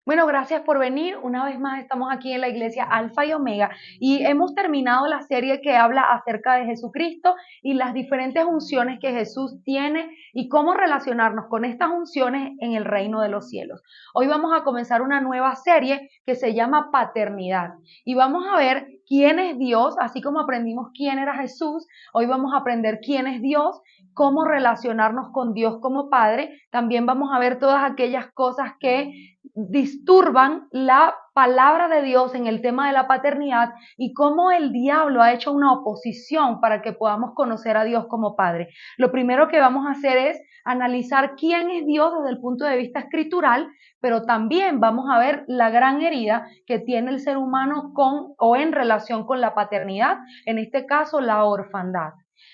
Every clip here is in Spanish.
Bueno, gracias por venir. Una vez más estamos aquí en la iglesia Alfa y Omega y hemos terminado la serie que habla acerca de Jesucristo y las diferentes unciones que Jesús tiene y cómo relacionarnos con estas unciones en el reino de los cielos. Hoy vamos a comenzar una nueva serie que se llama Paternidad y vamos a ver quién es Dios, así como aprendimos quién era Jesús. Hoy vamos a aprender quién es Dios, cómo relacionarnos con Dios como Padre. También vamos a ver todas aquellas cosas que disturban la palabra de Dios en el tema de la paternidad y cómo el diablo ha hecho una oposición para que podamos conocer a Dios como Padre. Lo primero que vamos a hacer es analizar quién es Dios desde el punto de vista escritural, pero también vamos a ver la gran herida que tiene el ser humano con o en relación con la paternidad, en este caso la orfandad.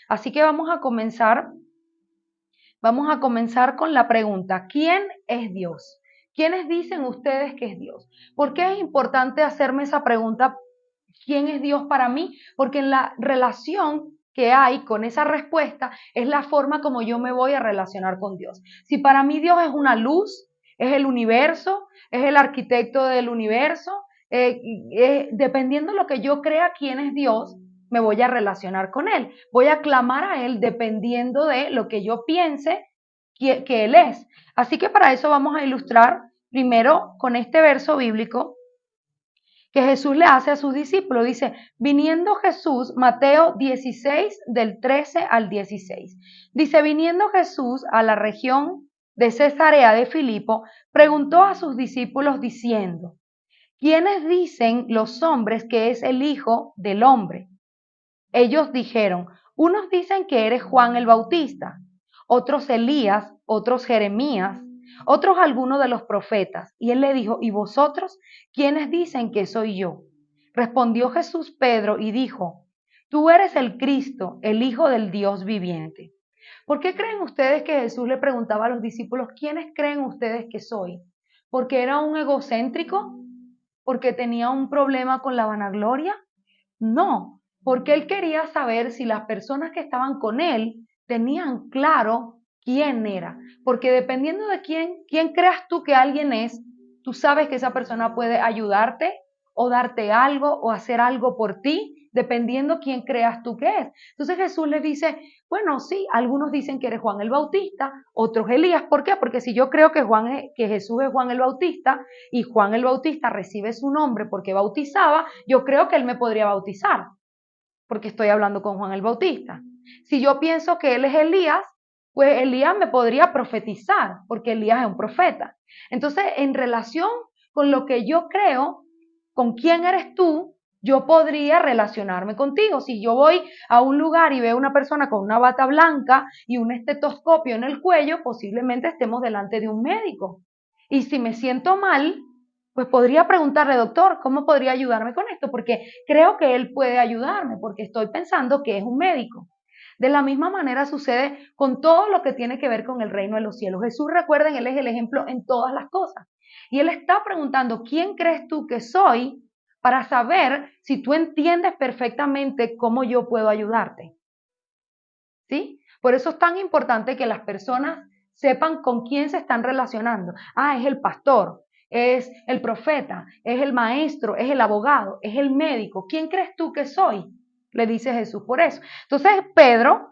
Así que vamos a comenzar con la pregunta, ¿quién es Dios? ¿Quiénes dicen ustedes que es Dios? ¿Por qué es importante hacerme esa pregunta? ¿Quién es Dios para mí? Porque en la relación que hay con esa respuesta es la forma como yo me voy a relacionar con Dios. Si para mí Dios es una luz, es el universo, es el arquitecto del universo, dependiendo de lo que yo crea quién es Dios, me voy a relacionar con Él. Voy a clamar a Él dependiendo de lo que yo piense que Él es. Así que para eso vamos a ilustrar primero con este verso bíblico que Jesús le hace a sus discípulos. Dice, viniendo Jesús, Mateo 16, del 13 al 16. Dice, viniendo Jesús a la región de Cesarea de Filipo, preguntó a sus discípulos diciendo, ¿quiénes dicen los hombres que es el Hijo del Hombre? Ellos dijeron, unos dicen que eres Juan el Bautista, otros Elías, otros Jeremías, otros algunos de los profetas. Y él le dijo, ¿y vosotros quiénes dicen que soy yo? Respondió Jesús Pedro y dijo, tú eres el Cristo, el Hijo del Dios viviente. ¿Por qué creen ustedes que Jesús le preguntaba a los discípulos, ¿quiénes creen ustedes que soy? ¿Porque era un egocéntrico? ¿Porque tenía un problema con la vanagloria? No, porque él quería saber si las personas que estaban con él tenían claro quién era. Porque dependiendo de quién creas tú que alguien es, tú sabes que esa persona puede ayudarte o darte algo o hacer algo por ti, dependiendo quién creas tú que es. Entonces Jesús le dice, bueno, sí, algunos dicen que eres Juan el Bautista, otros Elías. ¿Por qué? Porque si yo creo que Jesús es Juan el Bautista y Juan el Bautista recibe su nombre porque bautizaba, yo creo que él me podría bautizar, porque estoy hablando con Juan el Bautista. Si yo pienso que él es Elías, pues Elías me podría profetizar, porque Elías es un profeta. Entonces, en relación con lo que yo creo, con quién eres tú, yo podría relacionarme contigo. Si yo voy a un lugar y veo una persona con una bata blanca y un estetoscopio en el cuello, posiblemente estemos delante de un médico. Y si me siento mal, pues podría preguntarle, doctor, ¿cómo podría ayudarme con esto? Porque creo que él puede ayudarme, porque estoy pensando que es un médico. De la misma manera sucede con todo lo que tiene que ver con el reino de los cielos. Jesús, recuerden, él es el ejemplo en todas las cosas. Y él está preguntando, ¿quién crees tú que soy? Para saber si tú entiendes perfectamente cómo yo puedo ayudarte. ¿Sí? Por eso es tan importante que las personas sepan con quién se están relacionando. Ah, es el pastor, es el profeta, es el maestro, es el abogado, es el médico. ¿Quién crees tú que soy? Le dice Jesús por eso. Entonces Pedro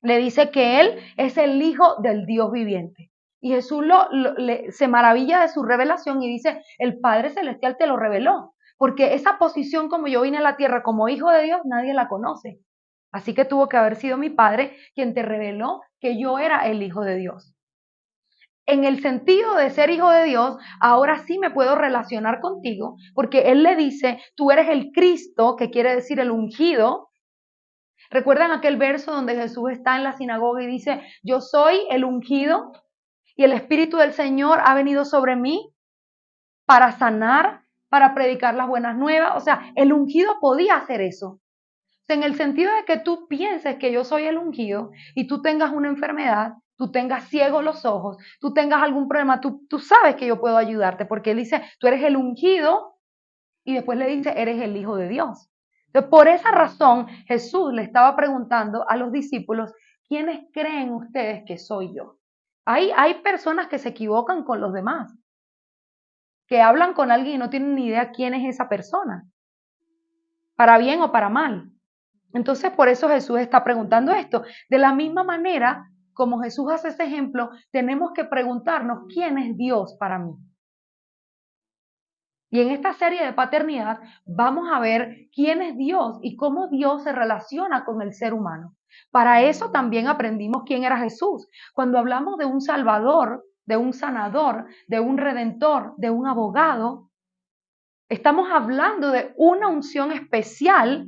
le dice que él es el hijo del Dios viviente. Y Jesús se maravilla de su revelación y dice, el Padre Celestial te lo reveló. Porque esa posición como yo vine a la tierra como hijo de Dios, nadie la conoce. Así que tuvo que haber sido mi Padre quien te reveló que yo era el Hijo de Dios. En el sentido de ser hijo de Dios, ahora sí me puedo relacionar contigo, porque Él le dice, tú eres el Cristo, que quiere decir el ungido. ¿Recuerdan aquel verso donde Jesús está en la sinagoga y dice, yo soy el ungido y el Espíritu del Señor ha venido sobre mí para sanar, para predicar las buenas nuevas? O sea, el ungido podía hacer eso. En el sentido de que tú pienses que yo soy el ungido y tú tengas una enfermedad, tú tengas ciegos los ojos, tú tengas algún problema, tú sabes que yo puedo ayudarte, porque él dice, tú eres el ungido y después le dice, eres el Hijo de Dios. Entonces, por esa razón, Jesús le estaba preguntando a los discípulos, ¿quiénes creen ustedes que soy yo? Hay personas que se equivocan con los demás. que hablan con alguien y no tienen ni idea quién es esa persona, para bien o para mal. Entonces, por eso Jesús está preguntando esto. De la misma manera, como Jesús hace ese ejemplo, tenemos que preguntarnos quién es Dios para mí. Y en esta serie de paternidad vamos a ver quién es Dios y cómo Dios se relaciona con el ser humano. Para eso también aprendimos quién era Jesús. Cuando hablamos de un Salvador, de un sanador, de un redentor, de un abogado, estamos hablando de una unción especial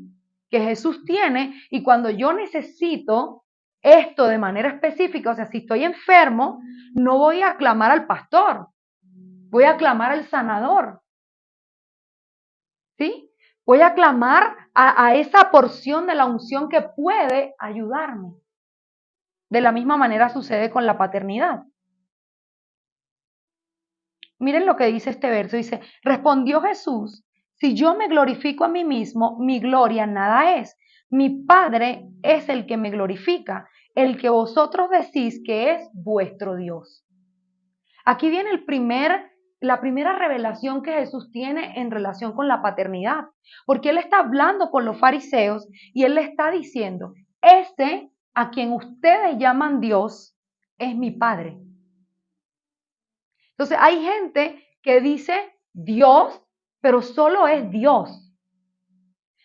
que Jesús tiene, y cuando yo necesito esto de manera específica, o sea, si estoy enfermo, no voy a clamar al pastor, voy a clamar al sanador, ¿sí? Voy a clamar a esa porción de la unción que puede ayudarme. De la misma manera sucede con la paternidad. Miren lo que dice este verso, dice, respondió Jesús, si yo me glorifico a mí mismo, mi gloria nada es. Mi Padre es el que me glorifica, el que vosotros decís que es vuestro Dios. Aquí viene la primera revelación que Jesús tiene en relación con la paternidad, porque Él está hablando con los fariseos y Él le está diciendo, ese a quien ustedes llaman Dios es mi Padre. Entonces hay gente que dice Dios, pero solo es Dios.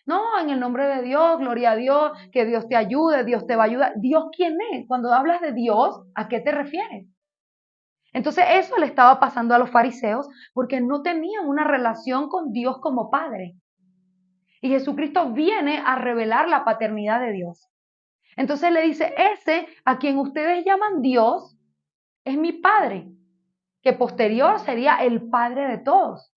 No, en el nombre de Dios, gloria a Dios, que Dios te ayude, Dios te va a ayudar. ¿Dios quién es? Cuando hablas de Dios, ¿a qué te refieres? Entonces eso le estaba pasando a los fariseos porque no tenían una relación con Dios como Padre. Y Jesucristo viene a revelar la paternidad de Dios. Entonces le dice, ese a quien ustedes llaman Dios es mi Padre, que posterior sería el Padre de todos.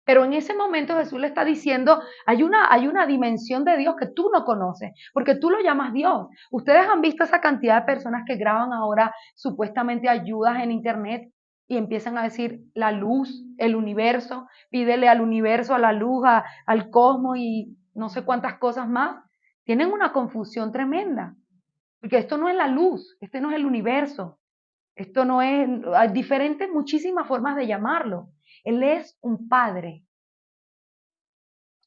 Pero en ese momento Jesús le está diciendo, hay una dimensión de Dios que tú no conoces, porque tú lo llamas Dios. Ustedes han visto esa cantidad de personas que graban ahora supuestamente ayudas en internet y empiezan a decir la luz, el universo, pídele al universo, a la luz, al cosmos y no sé cuántas cosas más. Tienen una confusión tremenda, porque esto no es la luz, este no es el universo, esto no es, hay diferentes, muchísimas formas de llamarlo. Él es un padre.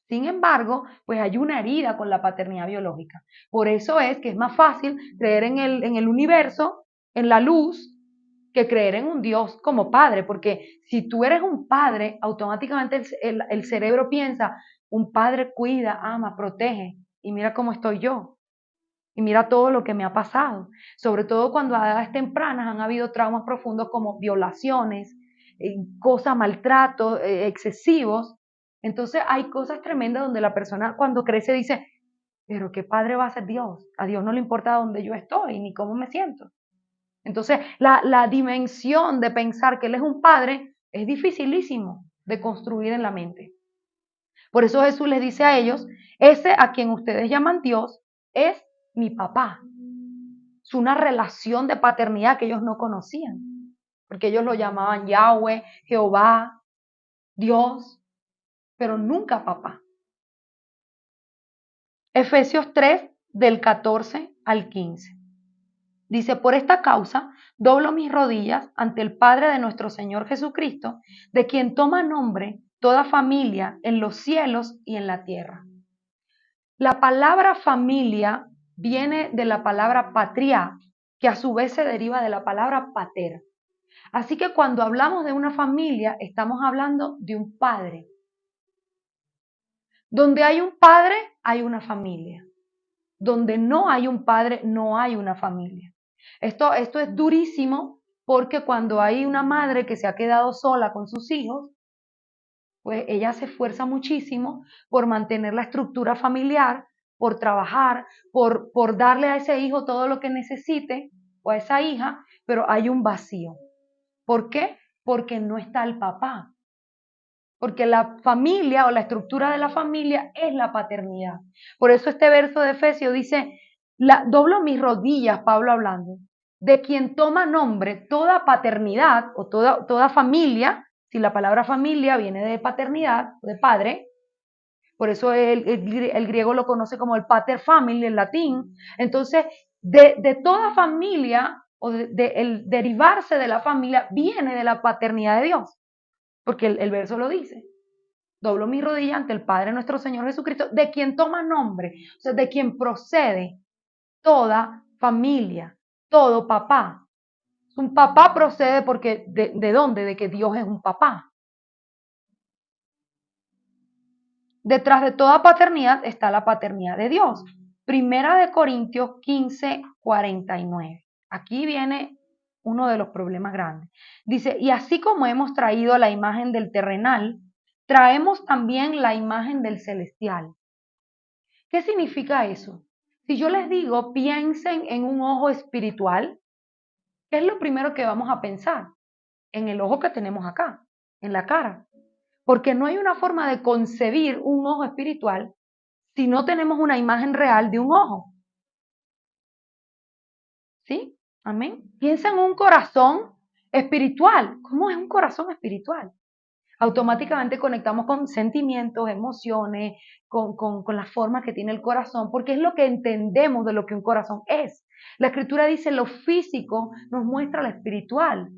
Sin embargo, pues hay una herida con la paternidad biológica. Por eso es que es más fácil creer en el universo, en la luz, que creer en un Dios como padre. Porque si tú eres un padre, automáticamente el cerebro piensa, un padre cuida, ama, protege. Y mira cómo estoy yo. Y mira todo lo que me ha pasado. Sobre todo cuando a edades tempranas han habido traumas profundos como violaciones, cosas, maltratos excesivos. Entonces hay cosas tremendas donde la persona cuando crece dice, pero ¿qué padre va a ser Dios? A Dios no le importa dónde yo estoy ni cómo me siento. Entonces la dimensión de pensar que Él es un padre es dificilísimo de construir en la mente. Por eso Jesús les dice a ellos, ese a quien ustedes llaman Dios es mi papá. Es una relación de paternidad que ellos no conocían, porque ellos lo llamaban Yahweh, Jehová, Dios, pero nunca papá. Efesios 3, del 14 al 15. Dice, por esta causa doblo mis rodillas ante el Padre de nuestro Señor Jesucristo, de quien toma nombre toda familia en los cielos y en la tierra. La palabra familia viene de la palabra patria, que a su vez se deriva de la palabra pater. Así que cuando hablamos de una familia, estamos hablando de un padre. Donde hay un padre, hay una familia. Donde no hay un padre, no hay una familia. Esto es durísimo porque cuando hay una madre que se ha quedado sola con sus hijos, pues ella se esfuerza muchísimo por mantener la estructura familiar, por trabajar, por darle a ese hijo todo lo que necesite o a esa hija, pero hay un vacío. ¿Por qué? Porque no está el papá. Porque la familia o la estructura de la familia es la paternidad. Por eso este verso de Efesios dice, doblo mis rodillas, Pablo hablando, de quien toma nombre toda paternidad o toda familia, si la palabra familia viene de paternidad, de padre, por eso el griego lo conoce como el pater family, el latín. Entonces, de toda familia o el derivarse de la familia viene de la paternidad de Dios. porque el verso lo dice. Doblo mi rodilla ante el Padre nuestro Señor Jesucristo, de quien toma nombre, o sea, de quien procede toda familia, todo papá. Un papá procede porque, ¿de dónde? De que Dios es un papá. Detrás de toda paternidad está la paternidad de Dios. Primera de Corintios 15, 49. Aquí viene uno de los problemas grandes. Dice, y así como hemos traído la imagen del terrenal, traemos también la imagen del celestial. ¿Qué significa eso? Si yo les digo, piensen en un ojo espiritual, ¿qué es lo primero que vamos a pensar? En el ojo que tenemos acá, en la cara. Porque no hay una forma de concebir un ojo espiritual si no tenemos una imagen real de un ojo. ¿Sí? Amén. Piensa en un corazón espiritual. ¿Cómo es un corazón espiritual? Automáticamente conectamos con sentimientos, emociones, con la forma que tiene el corazón, porque es lo que entendemos de lo que un corazón es. La escritura dice, lo físico nos muestra lo espiritual.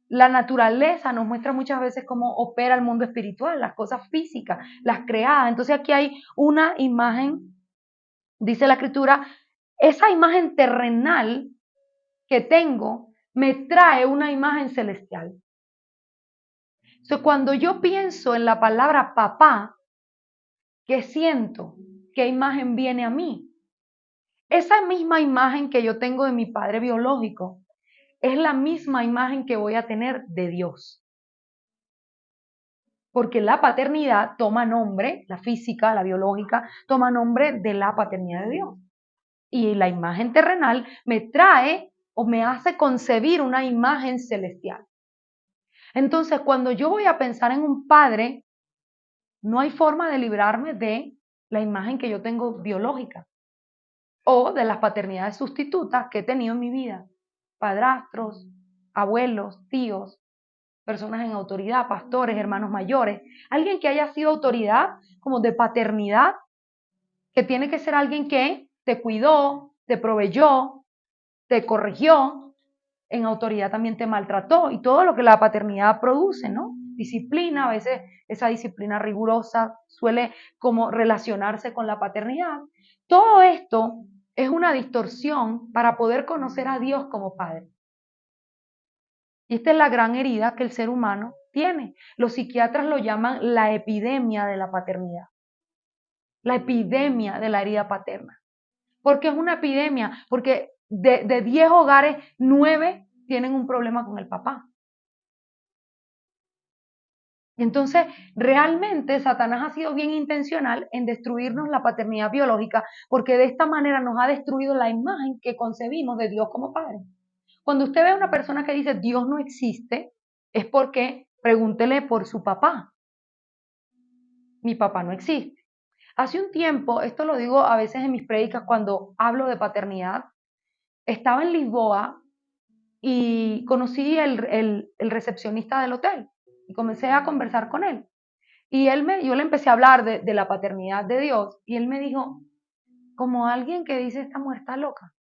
La naturaleza nos muestra muchas veces cómo opera el mundo espiritual, las cosas físicas, las creadas. Entonces aquí hay una imagen, dice la escritura, esa imagen terrenal que tengo me trae una imagen celestial. Entonces, cuando yo pienso en la palabra papá, ¿qué siento? ¿Qué imagen viene a mí? Esa misma imagen que yo tengo de mi padre biológico es la misma imagen que voy a tener de Dios. Porque la paternidad toma nombre, la física, la biológica, toma nombre de la paternidad de Dios. Y la imagen terrenal me trae o me hace concebir una imagen celestial. Entonces, cuando yo voy a pensar en un padre, no hay forma de librarme de la imagen que yo tengo biológica o de las paternidades sustitutas que he tenido en mi vida. Padrastros, abuelos, tíos, personas en autoridad, pastores, hermanos mayores. Alguien que haya sido autoridad como de paternidad, que tiene que ser alguien que te cuidó, te proveyó, te corrigió, en autoridad también te maltrató y todo lo que la paternidad produce, ¿no? Disciplina, a veces esa disciplina rigurosa suele como relacionarse con la paternidad. Todo esto es una distorsión para poder conocer a Dios como Padre. Y esta es la gran herida que el ser humano tiene. Los psiquiatras lo llaman la epidemia de la paternidad, la epidemia de la herida paterna. ¿Por qué es una epidemia? Porque de 10 hogares, 9 tienen un problema con el papá. Entonces, realmente Satanás ha sido bien intencional en destruirnos la paternidad biológica, porque de esta manera nos ha destruido la imagen que concebimos de Dios como Padre. Cuando usted ve a una persona que dice Dios no existe, es porque pregúntele por su papá. Mi papá no existe. Hace un tiempo, esto lo digo a veces en mis prédicas cuando hablo de paternidad, estaba en Lisboa y conocí el recepcionista del hotel y comencé a conversar con él. Y yo le empecé a hablar de la paternidad de Dios y él me dijo, como alguien que dice, esta mujer está loca.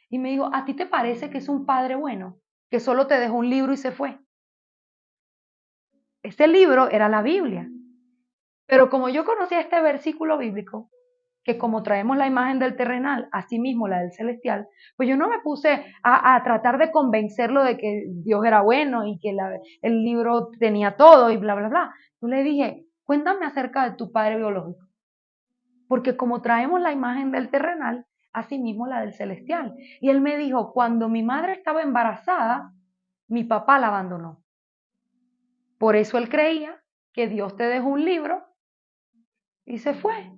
Y me dijo, ¿a ti te parece que es un padre bueno, que solo te dejó un libro y se fue? Ese libro era la Biblia. Pero como yo conocía este versículo bíblico, que como traemos la imagen del terrenal, así mismo la del celestial, pues yo no me puse a tratar de convencerlo de que Dios era bueno y que el libro tenía todo y bla, bla, bla. Yo le dije, cuéntame acerca de tu padre biológico, porque como traemos la imagen del terrenal, así mismo la del celestial. Y él me dijo, cuando mi madre estaba embarazada, mi papá la abandonó. Por eso él creía que Dios te dejó un libro y se fue.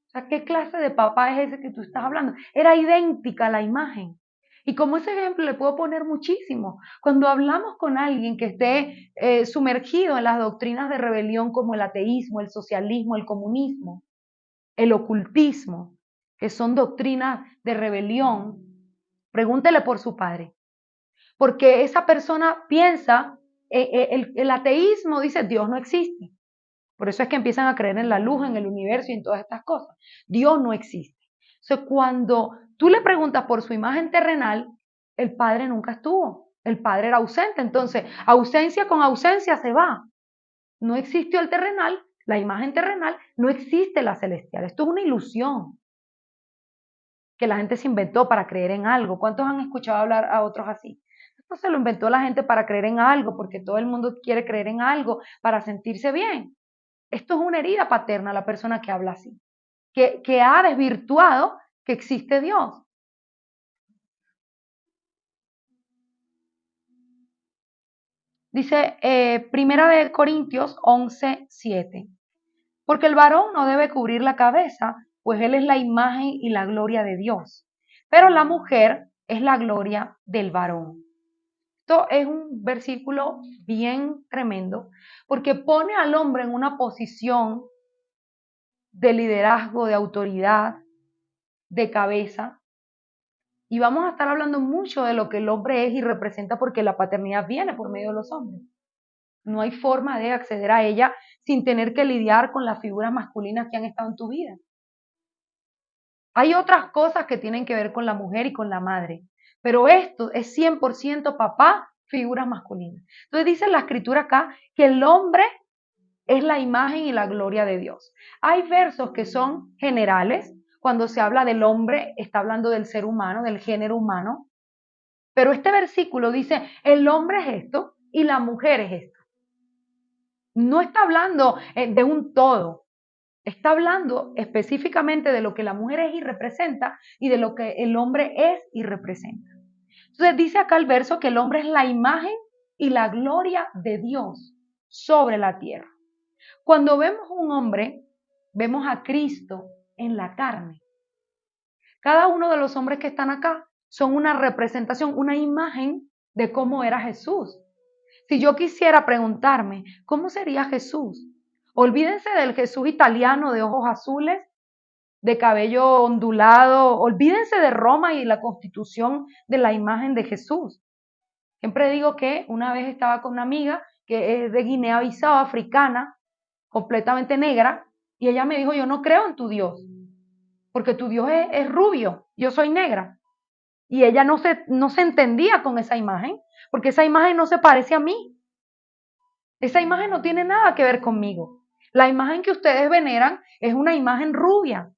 O sea, ¿qué clase de papá es ese que tú estás hablando? Era idéntica la imagen. Y como ese ejemplo le puedo poner muchísimo. Cuando hablamos con alguien que esté sumergido en las doctrinas de rebelión como el ateísmo, el socialismo, el comunismo, el ocultismo, que son doctrinas de rebelión, pregúntele por su padre. Porque esa persona piensa, el ateísmo dice Dios no existe. Por eso es que empiezan a creer en la luz, en el universo y en todas estas cosas. Dios no existe. Entonces, cuando tú le preguntas por su imagen terrenal, el Padre nunca estuvo. El Padre era ausente, entonces ausencia con ausencia se va. No existió el terrenal, la imagen terrenal, no existe la celestial. Esto es una ilusión que la gente se inventó para creer en algo. ¿Cuántos han escuchado hablar a otros así? Esto se lo inventó la gente para creer en algo, porque todo el mundo quiere creer en algo para sentirse bien. Esto es una herida paterna, la persona que habla así, que ha desvirtuado que existe Dios. Dice Primera de Corintios 11:7. Porque el varón no debe cubrir la cabeza, pues él es la imagen y la gloria de Dios. Pero la mujer es la gloria del varón. Esto es un versículo bien tremendo, porque pone al hombre en una posición de liderazgo, de autoridad, de cabeza. Y vamos a estar hablando mucho de lo que el hombre es y representa, porque la paternidad viene por medio de los hombres. No hay forma de acceder a ella sin tener que lidiar con las figuras masculinas que han estado en tu vida. Hay otras cosas que tienen que ver con la mujer y con la madre, pero esto es 100% papá, figuras masculinas. Entonces dice la escritura acá que el hombre es la imagen y la gloria de Dios. Hay versos que son generales, cuando se habla del hombre, está hablando del ser humano, del género humano, pero este versículo dice, el hombre es esto y la mujer es esto. No está hablando de un todo, está hablando específicamente de lo que la mujer es y representa y de lo que el hombre es y representa. Entonces dice acá el verso que el hombre es la imagen y la gloria de Dios sobre la tierra. Cuando vemos un hombre, vemos a Cristo en la carne. Cada uno de los hombres que están acá son una representación, una imagen de cómo era Jesús. Si yo quisiera preguntarme, ¿cómo sería Jesús? Olvídense del Jesús italiano de ojos azules, de cabello ondulado, olvídense de Roma y la constitución de la imagen de Jesús. Siempre digo que una vez estaba con una amiga que es de Guinea-Bissau, africana, completamente negra, y ella me dijo, yo no creo en tu Dios, porque tu Dios es rubio, yo soy negra. Y ella no se entendía con esa imagen, porque esa imagen no se parece a mí. Esa imagen no tiene nada que ver conmigo. La imagen que ustedes veneran es una imagen rubia.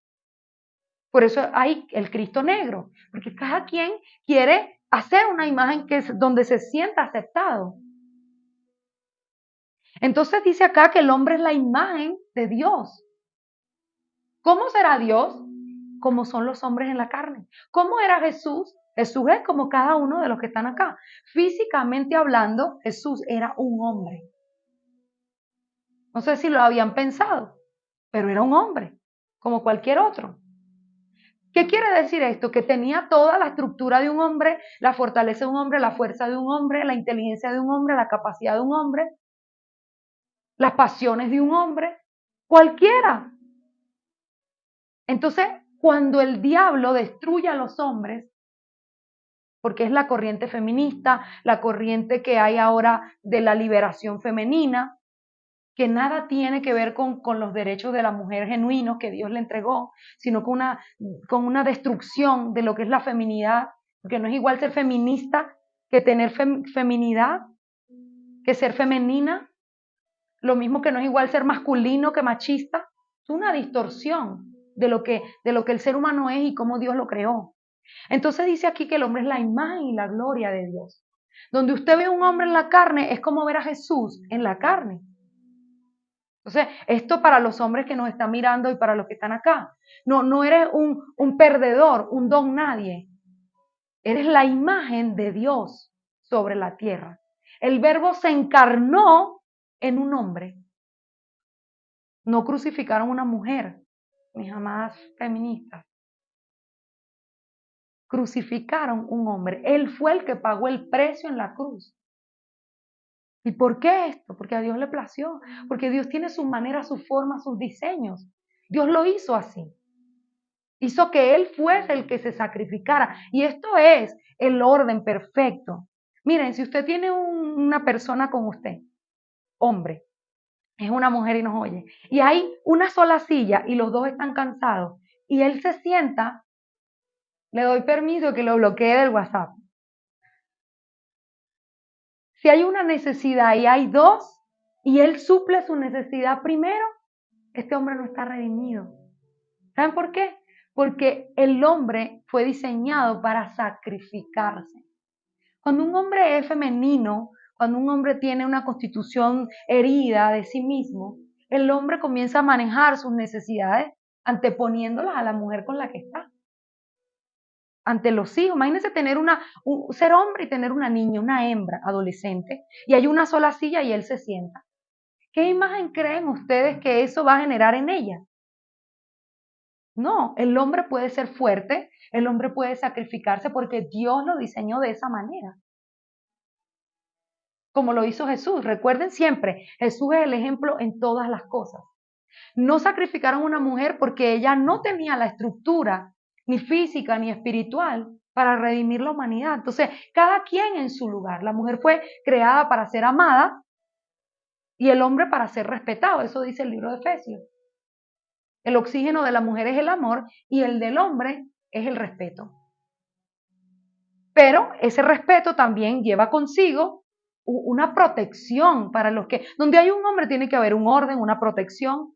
Por eso hay el Cristo negro, porque cada quien quiere hacer una imagen que es donde se sienta aceptado. Entonces dice acá que el hombre es la imagen de Dios. ¿Cómo será Dios? Como son los hombres en la carne. ¿Cómo era Jesús? Jesús es como cada uno de los que están acá. Físicamente hablando, Jesús era un hombre. No sé si lo habían pensado, pero era un hombre, como cualquier otro. ¿Qué quiere decir esto? Que tenía toda la estructura de un hombre, la fortaleza de un hombre, la fuerza de un hombre, la inteligencia de un hombre, la capacidad de un hombre, las pasiones de un hombre, cualquiera. Entonces, cuando el diablo destruye a los hombres, porque es la corriente feminista, la corriente que hay ahora de la liberación femenina, que nada tiene que ver con los derechos de la mujer genuinos que Dios le entregó, sino con una destrucción de lo que es la feminidad, porque no es igual ser feminista que tener feminidad, que ser femenina, lo mismo que no es igual ser masculino que machista, es una distorsión de lo que el ser humano es y cómo Dios lo creó. Entonces dice aquí que el hombre es la imagen y la gloria de Dios. Donde usted ve a un hombre en la carne es como ver a Jesús en la carne. Entonces, esto para los hombres que nos están mirando y para los que están acá. No eres un perdedor, un don nadie. Eres la imagen de Dios sobre la tierra. El verbo se encarnó en un hombre. No crucificaron a una mujer, mis amadas feministas. Crucificaron un hombre. Él fue el que pagó el precio en la cruz. ¿Y por qué esto? Porque a Dios le plació, porque Dios tiene su manera, su forma, sus diseños. Dios lo hizo así. Hizo que Él fuese el que se sacrificara. Y esto es el orden perfecto. Miren, si usted tiene una persona con usted, hombre, es una mujer y nos oye, y hay una sola silla y los dos están cansados, y él se sienta, le doy permiso que lo bloquee del WhatsApp. Si hay una necesidad y hay dos, y él suple su necesidad primero, este hombre no está redimido. ¿Saben por qué? Porque el hombre fue diseñado para sacrificarse. Cuando un hombre es femenino, cuando un hombre tiene una constitución herida de sí mismo, el hombre comienza a manejar sus necesidades anteponiéndolas a la mujer con la que está. Ante los hijos, imagínense tener ser hombre y tener una niña, una hembra, adolescente, y hay una sola silla y él se sienta. ¿Qué imagen creen ustedes que eso va a generar en ella? No, el hombre puede ser fuerte, el hombre puede sacrificarse porque Dios lo diseñó de esa manera. Como lo hizo Jesús. Recuerden siempre, Jesús es el ejemplo en todas las cosas. No sacrificaron a una mujer porque ella no tenía la estructura, ni física, ni espiritual, para redimir la humanidad. Entonces, cada quien en su lugar. La mujer fue creada para ser amada y el hombre para ser respetado. Eso dice el libro de Efesios. El oxígeno de la mujer es el amor y el del hombre es el respeto. Pero ese respeto también lleva consigo una protección para los que, donde hay un hombre tiene que haber un orden, una protección,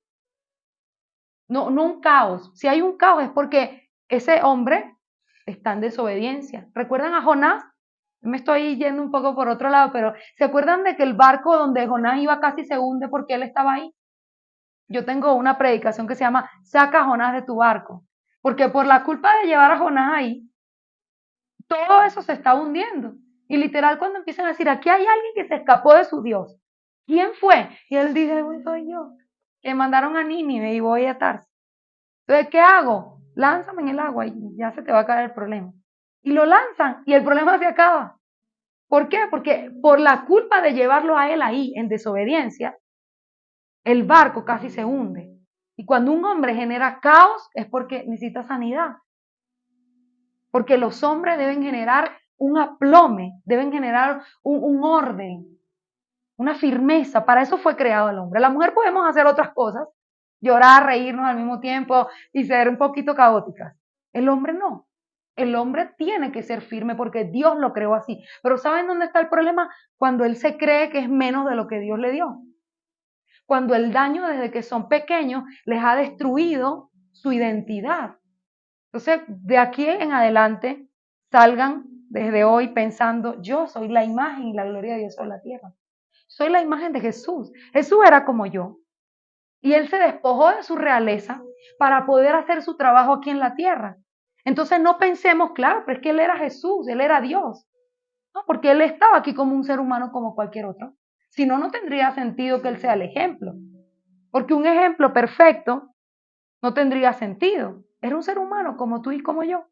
no un caos. Si hay un caos es porque ese hombre está en desobediencia. ¿Recuerdan a Jonás? Me estoy yendo un poco por otro lado, pero ¿se acuerdan de que el barco donde Jonás iba casi se hunde porque él estaba ahí? Yo tengo una predicación que se llama Saca a Jonás de tu barco, porque por la culpa de llevar a Jonás ahí, todo eso se está hundiendo. Y literal cuando empiezan a decir, aquí hay alguien que se escapó de su Dios. ¿Quién fue? Y él dice, soy yo. Que mandaron a Nínive y voy a Tarsis. Entonces, ¿qué hago? Lánzame en el agua y ya se te va a caer el problema. Y lo lanzan y el problema se acaba. ¿Por qué? Porque por la culpa de llevarlo a él ahí en desobediencia, el barco casi se hunde. Y cuando un hombre genera caos es porque necesita sanidad. Porque los hombres deben generar un aplome, deben generar un orden, una firmeza. Para eso fue creado el hombre. La mujer podemos hacer otras cosas, llorar, reírnos al mismo tiempo y ser un poquito caóticas. El hombre no. El hombre tiene que ser firme porque Dios lo creó así. Pero ¿saben dónde está el problema? Cuando él se cree que es menos de lo que Dios le dio. Cuando el daño desde que son pequeños les ha destruido su identidad. Entonces, de aquí en adelante, salgan desde hoy pensando, yo soy la imagen y la gloria de Dios sobre la tierra. Soy la imagen de Jesús. Jesús era como yo. Y él se despojó de su realeza para poder hacer su trabajo aquí en la tierra. Entonces no pensemos, claro, pero es que él era Jesús, él era Dios. No, porque él estaba aquí como un ser humano como cualquier otro. Si no, no tendría sentido que él sea el ejemplo. Porque un ejemplo perfecto no tendría sentido. Era un ser humano como tú y como yo.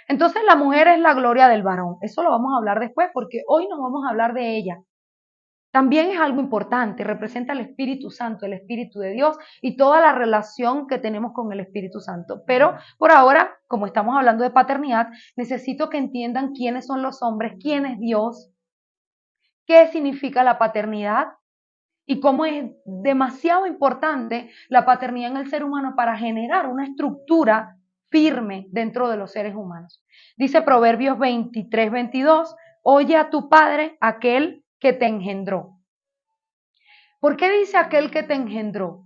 Entonces la mujer es la gloria del varón. Eso lo vamos a hablar después porque hoy no vamos a hablar de ella. También es algo importante, representa el Espíritu Santo, el Espíritu de Dios y toda la relación que tenemos con el Espíritu Santo. Pero por ahora, como estamos hablando de paternidad, necesito que entiendan quiénes son los hombres, quién es Dios, qué significa la paternidad y cómo es demasiado importante la paternidad en el ser humano para generar una estructura firme dentro de los seres humanos. Dice Proverbios 23-22, oye a tu padre, aquel que te engendró. ¿Por qué dice aquel que te engendró?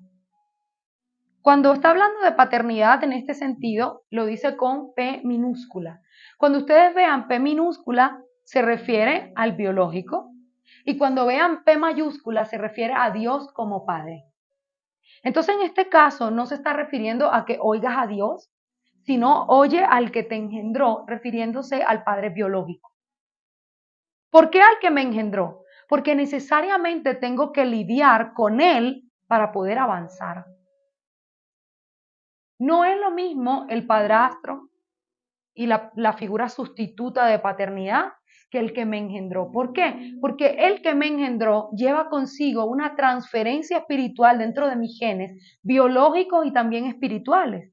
Cuando está hablando de paternidad en este sentido, lo dice con P minúscula. Cuando ustedes vean P minúscula, se refiere al biológico. Y cuando vean P mayúscula, se refiere a Dios como Padre. Entonces, en este caso, no se está refiriendo a que oigas a Dios, sino oye al que te engendró, refiriéndose al Padre biológico. ¿Por qué al que me engendró? Porque necesariamente tengo que lidiar con él para poder avanzar. No es lo mismo el padrastro y la figura sustituta de paternidad que el que me engendró. ¿Por qué? Porque el que me engendró lleva consigo una transferencia espiritual dentro de mis genes, biológicos y también espirituales,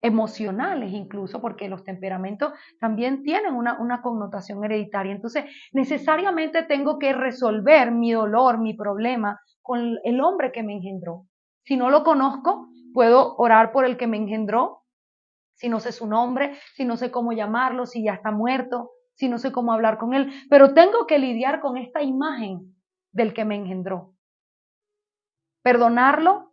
emocionales incluso, porque los temperamentos también tienen una connotación hereditaria. Entonces, necesariamente tengo que resolver mi dolor, mi problema con el hombre que me engendró. Si no lo conozco, puedo orar por el que me engendró, si no sé su nombre, si no sé cómo llamarlo, si ya está muerto, si no sé cómo hablar con Él, pero tengo que lidiar con esta imagen del que me engendró. Perdonarlo,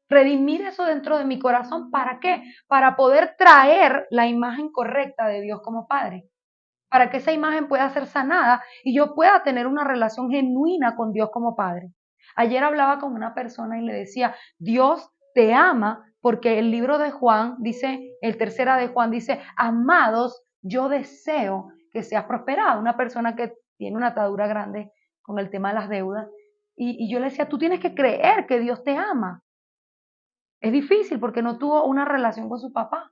redimir eso dentro de mi corazón, ¿para qué? Para poder traer la imagen correcta de Dios como Padre, para que esa imagen pueda ser sanada y yo pueda tener una relación genuina con Dios como Padre. Ayer hablaba con una persona y le decía, Dios te ama porque el libro de Juan dice, el tercera de Juan dice, amados, yo deseo que seas prosperado. Una persona que tiene una atadura grande con el tema de las deudas. Y yo le decía, tú tienes que creer que Dios te ama. Es difícil porque no tuvo una relación con su papá.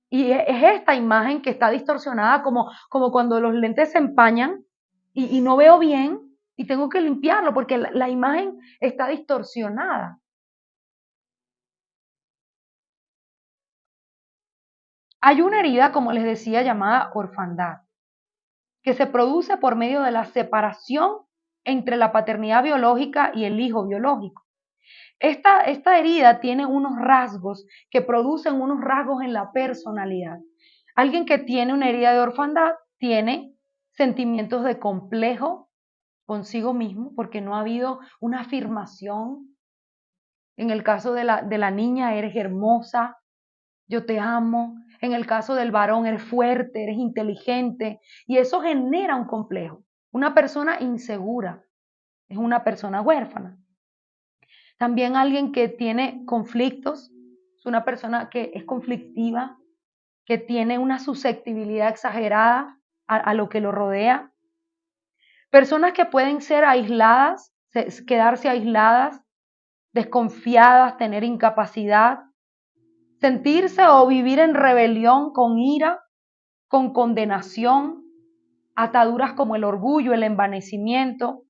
Y es esta imagen que está distorsionada como cuando los lentes se empañan y no veo bien y tengo que limpiarlo porque la imagen está distorsionada. Hay una herida, como les decía, llamada orfandad, que se produce por medio de la separación entre la paternidad biológica y el hijo biológico. Esta herida tiene unos rasgos que producen unos rasgos en la personalidad. Alguien que tiene una herida de orfandad tiene sentimientos de complejo consigo mismo porque no ha habido una afirmación. En el caso de la niña, eres hermosa, yo te amo. En el caso del varón, eres fuerte, eres inteligente. Y eso genera un complejo. Una persona insegura es una persona huérfana. También alguien que tiene conflictos, es una persona que es conflictiva, que tiene una susceptibilidad exagerada a lo que lo rodea. Personas que pueden ser aisladas, quedarse aisladas, desconfiadas, tener incapacidad, sentirse o vivir en rebelión con ira, con condenación, ataduras como el orgullo, el envanecimiento.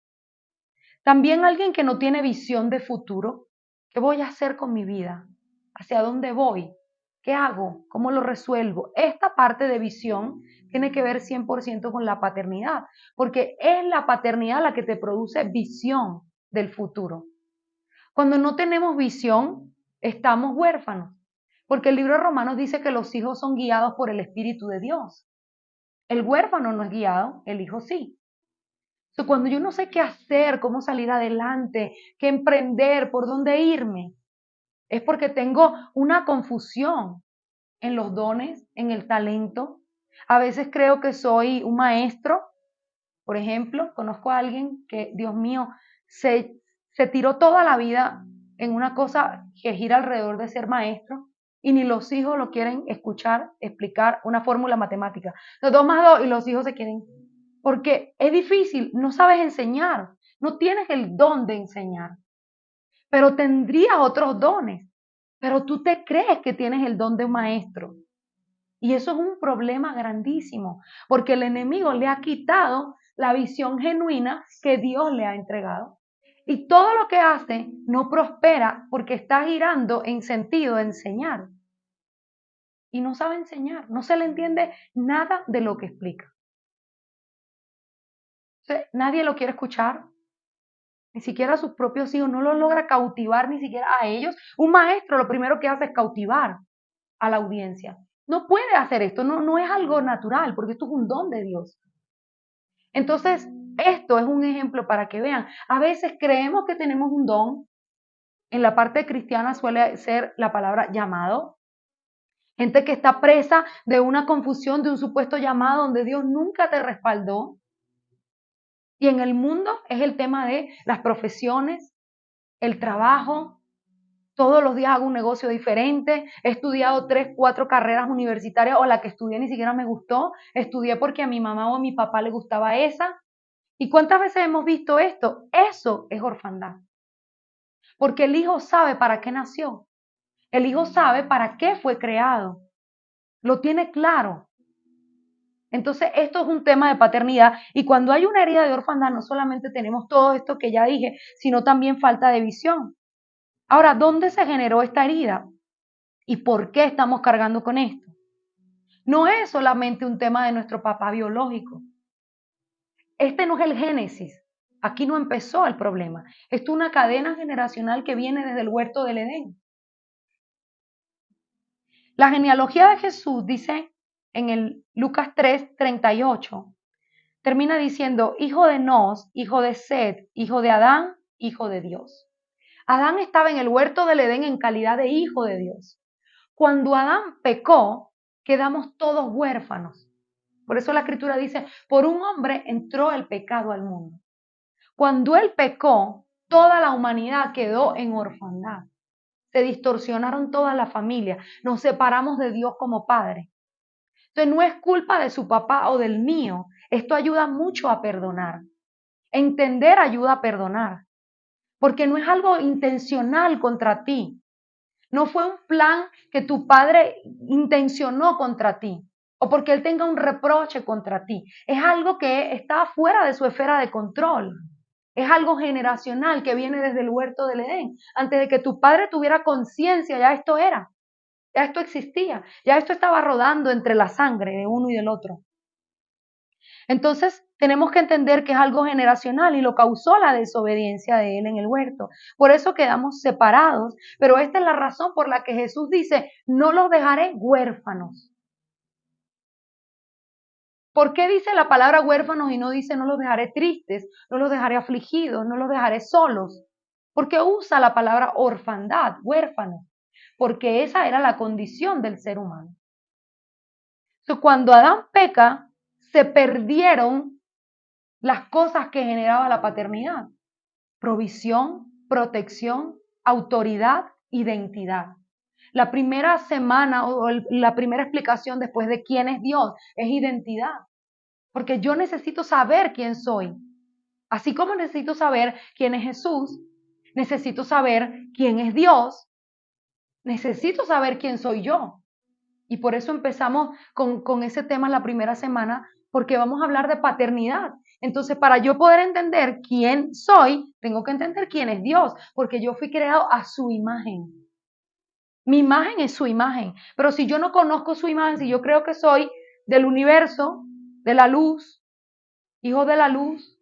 También alguien que no tiene visión de futuro. ¿Qué voy a hacer con mi vida? ¿Hacia dónde voy? ¿Qué hago? ¿Cómo lo resuelvo? Esta parte de visión tiene que ver 100% con la paternidad, porque es la paternidad la que te produce visión del futuro. Cuando no tenemos visión, estamos huérfanos, porque el libro de Romanos dice que los hijos son guiados por el Espíritu de Dios. El huérfano no es guiado, el hijo sí. Cuando yo no sé qué hacer, cómo salir adelante, qué emprender, por dónde irme, es porque tengo una confusión en los dones, en el talento. A veces creo que soy un maestro. Por ejemplo, conozco a alguien que, Dios mío, se tiró toda la vida en una cosa que gira alrededor de ser maestro y ni los hijos lo quieren escuchar, explicar una fórmula matemática. Los 2 más 2 y los hijos se quieren porque es difícil, no sabes enseñar, no tienes el don de enseñar, pero tendrías otros dones, pero tú te crees que tienes el don de un maestro. Y eso es un problema grandísimo, porque el enemigo le ha quitado la visión genuina que Dios le ha entregado. Y todo lo que hace no prospera porque está girando en sentido de enseñar. Y no sabe enseñar, no se le entiende nada de lo que explica. Nadie lo quiere escuchar, ni siquiera a sus propios hijos, no los logra cautivar ni siquiera a ellos. Un maestro lo primero que hace es cautivar a la audiencia. No puede hacer esto, no es algo natural, porque esto es un don de Dios. Entonces, esto es un ejemplo para que vean. A veces creemos que tenemos un don. En la parte cristiana suele ser la palabra llamado. Gente que está presa de una confusión, de un supuesto llamado donde Dios nunca te respaldó. Y en el mundo es el tema de las profesiones, el trabajo. Todos los días hago un negocio diferente. He estudiado 3, 4 carreras universitarias o la que estudié ni siquiera me gustó. Estudié porque a mi mamá o a mi papá le gustaba esa. ¿Y cuántas veces hemos visto esto? Eso es orfandad. Porque el hijo sabe para qué nació. El hijo sabe para qué fue creado. Lo tiene claro. Entonces, esto es un tema de paternidad y cuando hay una herida de orfandad no solamente tenemos todo esto que ya dije, sino también falta de visión. Ahora, ¿dónde se generó esta herida? ¿Y por qué estamos cargando con esto? No es solamente un tema de nuestro papá biológico. Este no es el génesis. Aquí no empezó el problema. Esto es una cadena generacional que viene desde el huerto del Edén. La genealogía de Jesús dice en el Lucas 3:38, termina diciendo, hijo de Nos, hijo de Set, hijo de Adán, hijo de Dios. Adán estaba en el huerto del Edén en calidad de hijo de Dios. Cuando Adán pecó, quedamos todos huérfanos. Por eso la Escritura dice, por un hombre entró el pecado al mundo. Cuando él pecó, toda la humanidad quedó en orfandad. Se distorsionaron todas las familias. Nos separamos de Dios como Padre. Entonces no es culpa de su papá o del mío. Esto ayuda mucho a perdonar. Entender ayuda a perdonar. Porque no es algo intencional contra ti. No fue un plan que tu padre intencionó contra ti o porque él tenga un reproche contra ti. Es algo que está fuera de su esfera de control. Es algo generacional que viene desde el huerto del Edén. Antes de que tu padre tuviera conciencia, ya esto era. Ya esto existía. Ya esto estaba rodando entre la sangre de uno y del otro. Entonces, tenemos que entender que es algo generacional y lo causó la desobediencia de él en el huerto. Por eso quedamos separados, pero esta es la razón por la que Jesús dice, no los dejaré huérfanos. ¿Por qué dice la palabra huérfanos y no dice no los dejaré tristes, no los dejaré afligidos, no los dejaré solos? ¿Por qué usa la palabra orfandad, huérfano? Porque esa era la condición del ser humano. Entonces, cuando Adán peca, se perdieron las cosas que generaba la paternidad. Provisión, protección, autoridad, identidad. La primera semana o la primera explicación después de quién es Dios es identidad. Porque yo necesito saber quién soy. Así como necesito saber quién es Jesús, necesito saber quién es Dios, necesito saber quién soy yo. Y por eso empezamos con ese tema la primera semana, porque vamos a hablar de paternidad. Entonces, para yo poder entender quién soy, tengo que entender quién es Dios, porque yo fui creado a su imagen. Mi imagen es su imagen, pero si yo no conozco su imagen, si yo creo que soy del universo, de la luz, hijo de la luz,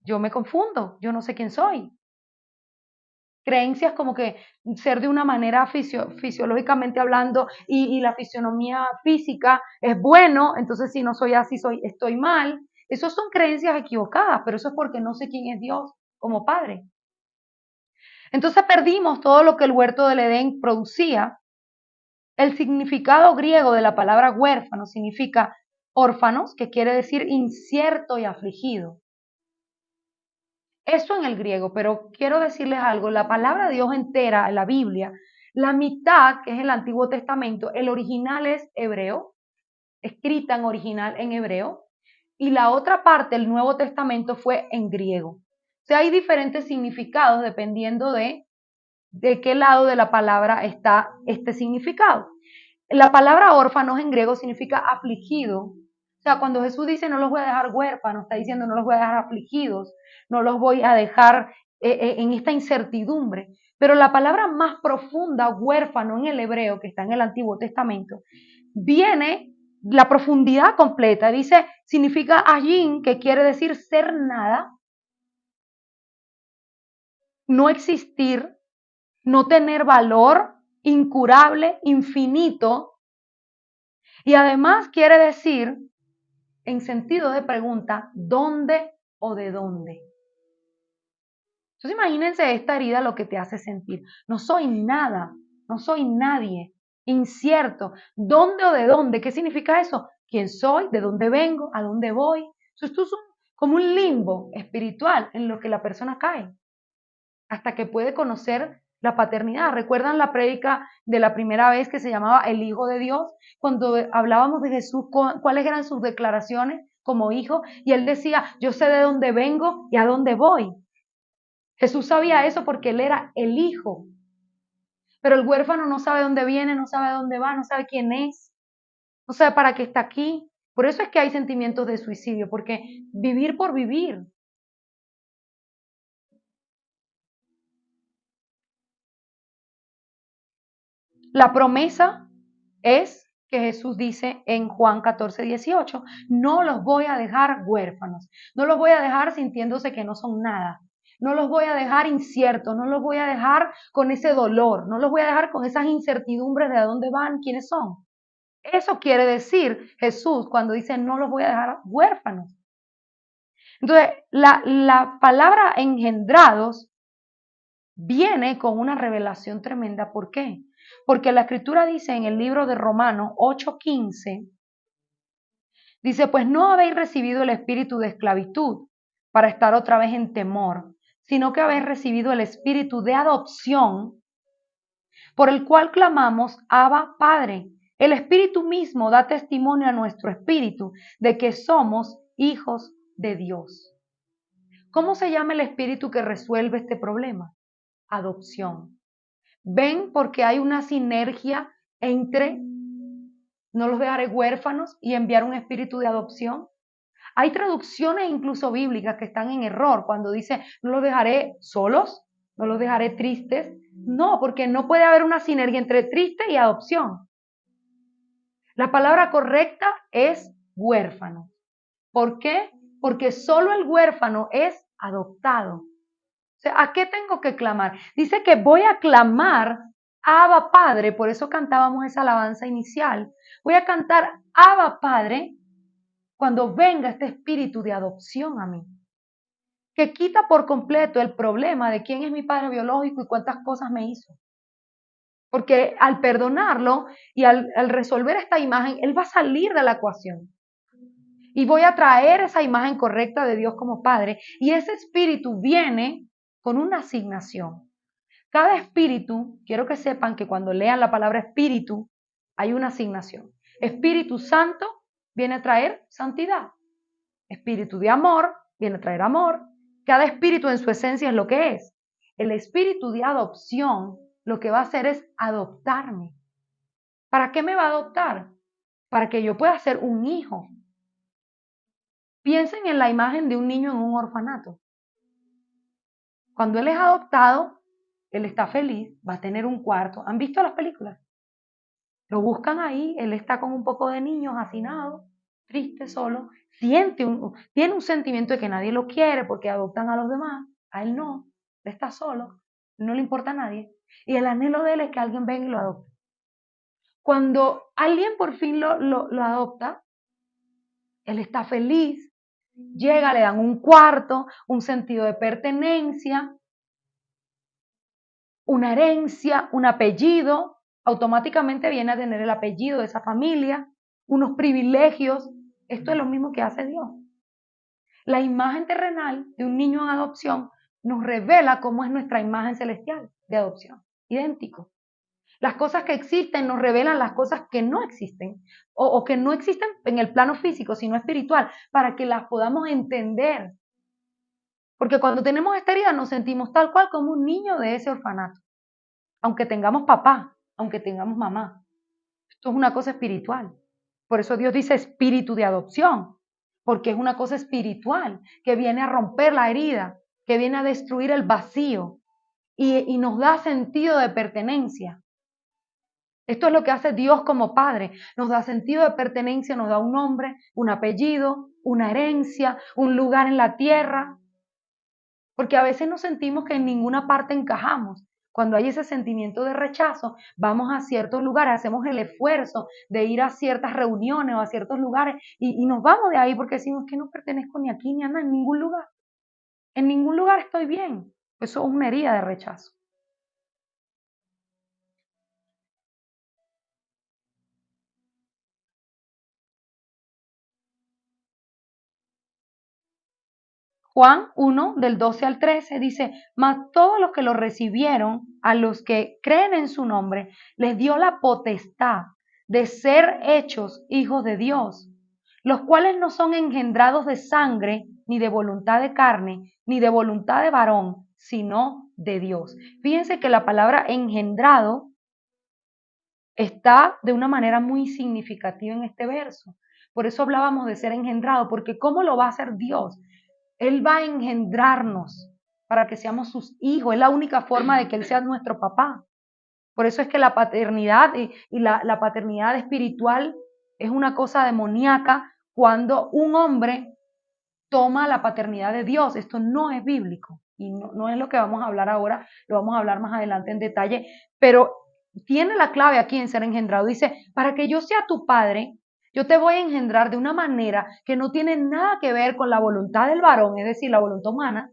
yo me confundo, yo no sé quién soy. Creencias como que ser de una manera fisiológicamente hablando y la fisionomía física es bueno, entonces si no soy así, estoy mal. Esas son creencias equivocadas, pero eso es porque no sé quién es Dios como Padre. Entonces perdimos todo lo que el huerto del Edén producía. El significado griego de la palabra huérfano significa órfanos, que quiere decir incierto y afligido. Eso en el griego, pero quiero decirles algo, la palabra de Dios entera en la Biblia, la mitad, que es el Antiguo Testamento, el original es hebreo, escrita en original en hebreo, y la otra parte, el Nuevo Testamento, fue en griego. O sea, hay diferentes significados dependiendo de qué lado de la palabra está este significado. La palabra órfanos en griego significa afligido. O sea, cuando Jesús dice no los voy a dejar huérfanos, está diciendo no los voy a dejar afligidos, no los voy a dejar en esta incertidumbre. Pero la palabra más profunda, huérfano en el hebreo, que está en el Antiguo Testamento, viene la profundidad completa. Dice, significa ayin, que quiere decir ser nada, no existir, no tener valor, incurable, infinito. Y además quiere decir, en sentido de pregunta, ¿dónde o de dónde? Entonces imagínense esta herida lo que te hace sentir. No soy nada, no soy nadie, incierto. ¿Dónde o de dónde? ¿Qué significa eso? ¿Quién soy? ¿De dónde vengo? ¿A dónde voy? Esto es como un limbo espiritual en lo que la persona cae, hasta que puede conocer la paternidad. ¿Recuerdan la prédica de la primera vez que se llamaba El Hijo de Dios? Cuando hablábamos de Jesús, ¿cuáles eran sus declaraciones como hijo? Y él decía, yo sé de dónde vengo y a dónde voy. Jesús sabía eso porque él era el hijo. Pero el huérfano no sabe dónde viene, no sabe dónde va, no sabe quién es, no sabe para qué está aquí. Por eso es que hay sentimientos de suicidio, porque vivir por vivir. La promesa es que Jesús dice en Juan 14:18, no los voy a dejar huérfanos, no los voy a dejar sintiéndose que no son nada, no los voy a dejar inciertos, no los voy a dejar con ese dolor, no los voy a dejar con esas incertidumbres de a dónde van, quiénes son. Eso quiere decir Jesús cuando dice no los voy a dejar huérfanos. Entonces, la palabra engendrados viene con una revelación tremenda. ¿Por qué? Porque la escritura dice en el libro de Romanos 8:15, dice, pues no habéis recibido el espíritu de esclavitud para estar otra vez en temor, sino que habéis recibido el espíritu de adopción, por el cual clamamos, Abba, Padre. El espíritu mismo da testimonio a nuestro espíritu de que somos hijos de Dios. ¿Cómo se llama el espíritu que resuelve este problema? Adopción. ¿Ven? Porque hay una sinergia entre no los dejaré huérfanos y enviar un espíritu de adopción. Hay traducciones incluso bíblicas que están en error cuando dice no los dejaré solos, no los dejaré tristes. No, porque no puede haber una sinergia entre triste y adopción. La palabra correcta es huérfano. ¿Por qué? Porque solo el huérfano es adoptado. O sea, ¿a qué tengo que clamar? Dice que voy a clamar Abba Padre, por eso cantábamos esa alabanza inicial. Voy a cantar Abba Padre cuando venga este espíritu de adopción a mí, que quita por completo el problema de quién es mi padre biológico y cuántas cosas me hizo. Porque al perdonarlo y al resolver esta imagen, él va a salir de la ecuación. Y voy a traer esa imagen correcta de Dios como Padre. Y ese espíritu viene con una asignación. Cada espíritu, quiero que sepan que cuando lean la palabra espíritu, hay una asignación. Espíritu Santo viene a traer santidad. Espíritu de amor viene a traer amor. Cada espíritu en su esencia es lo que es. El espíritu de adopción lo que va a hacer es adoptarme. ¿Para qué me va a adoptar? Para que yo pueda ser un hijo. Piensen en la imagen de un niño en un orfanato. Cuando él es adoptado, él está feliz, va a tener un cuarto. ¿Han visto las películas? Lo buscan ahí, él está con un poco de niños hacinado, triste, solo. Tiene un sentimiento de que nadie lo quiere porque adoptan a los demás. A él no, él está solo, no le importa a nadie. Y el anhelo de él es que alguien venga y lo adopte. Cuando alguien por fin lo adopta, él está feliz, llega, le dan un cuarto, un sentido de pertenencia, una herencia, un apellido, automáticamente viene a tener el apellido de esa familia, unos privilegios. Esto es lo mismo que hace Dios. La imagen terrenal de un niño en adopción nos revela cómo es nuestra imagen celestial de adopción, idéntico. Las cosas que existen nos revelan las cosas que no existen o que no existen en el plano físico, sino espiritual, para que las podamos entender. Porque cuando tenemos esta herida nos sentimos tal cual como un niño de ese orfanato, aunque tengamos papá, aunque tengamos mamá. Esto es una cosa espiritual. Por eso Dios dice espíritu de adopción, porque es una cosa espiritual que viene a romper la herida, que viene a destruir el vacío y nos da sentido de pertenencia. Esto es lo que hace Dios como Padre. Nos da sentido de pertenencia, nos da un nombre, un apellido, una herencia, un lugar en la tierra. Porque a veces nos sentimos que en ninguna parte encajamos. Cuando hay ese sentimiento de rechazo, vamos a ciertos lugares, hacemos el esfuerzo de ir a ciertas reuniones o a ciertos lugares y nos vamos de ahí porque decimos que no pertenezco ni aquí ni a nada, en ningún lugar. En ningún lugar estoy bien. Eso es una herida de rechazo. Juan 1, del 12 al 13 dice, mas todos los que lo recibieron, a los que creen en su nombre, les dio la potestad de ser hechos hijos de Dios, los cuales no son engendrados de sangre, ni de voluntad de carne, ni de voluntad de varón, sino de Dios. Fíjense que la palabra engendrado está de una manera muy significativa en este verso. Por eso hablábamos de ser engendrado, porque ¿cómo lo va a hacer Dios? Él va a engendrarnos para que seamos sus hijos. Es la única forma de que Él sea nuestro papá. Por eso es que la paternidad y la paternidad espiritual es una cosa demoníaca cuando un hombre toma la paternidad de Dios. Esto no es bíblico y no es lo que vamos a hablar ahora, lo vamos a hablar más adelante en detalle, pero tiene la clave aquí en ser engendrado. Dice, para que yo sea tu padre, yo te voy a engendrar de una manera que no tiene nada que ver con la voluntad del varón, es decir, la voluntad humana,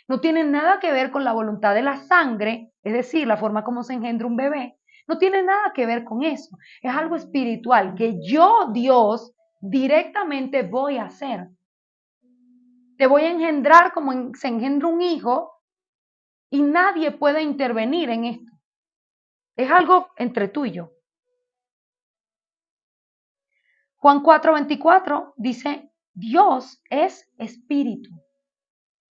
no tiene nada que ver con la voluntad de la sangre, es decir, la forma como se engendra un bebé, no tiene nada que ver con eso. Es algo espiritual que yo, Dios, directamente voy a hacer. Te voy a engendrar como se engendra un hijo y nadie puede intervenir en esto. Es algo entre tú y yo. Juan 4:24 dice, Dios es espíritu.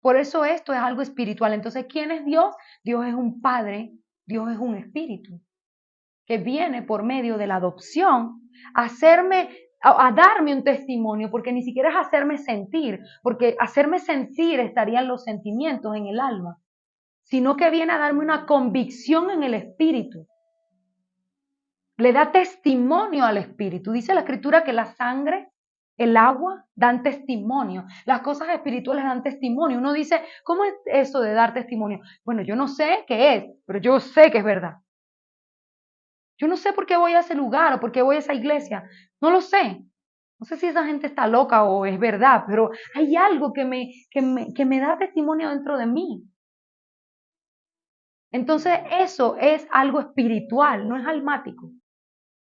Por eso esto es algo espiritual. Entonces, ¿quién es Dios? Dios es un padre, Dios es un espíritu, que viene por medio de la adopción a darme un testimonio, porque ni siquiera es hacerme sentir, porque hacerme sentir estarían los sentimientos en el alma, sino que viene a darme una convicción en el espíritu. Le da testimonio al espíritu. Dice la escritura que la sangre, el agua, dan testimonio. Las cosas espirituales dan testimonio. Uno dice, ¿cómo es eso de dar testimonio? Bueno, yo no sé qué es, pero yo sé que es verdad. Yo no sé por qué voy a ese lugar o por qué voy a esa iglesia. No lo sé. No sé si esa gente está loca o es verdad, pero hay algo que me da testimonio dentro de mí. Entonces eso es algo espiritual, no es almático.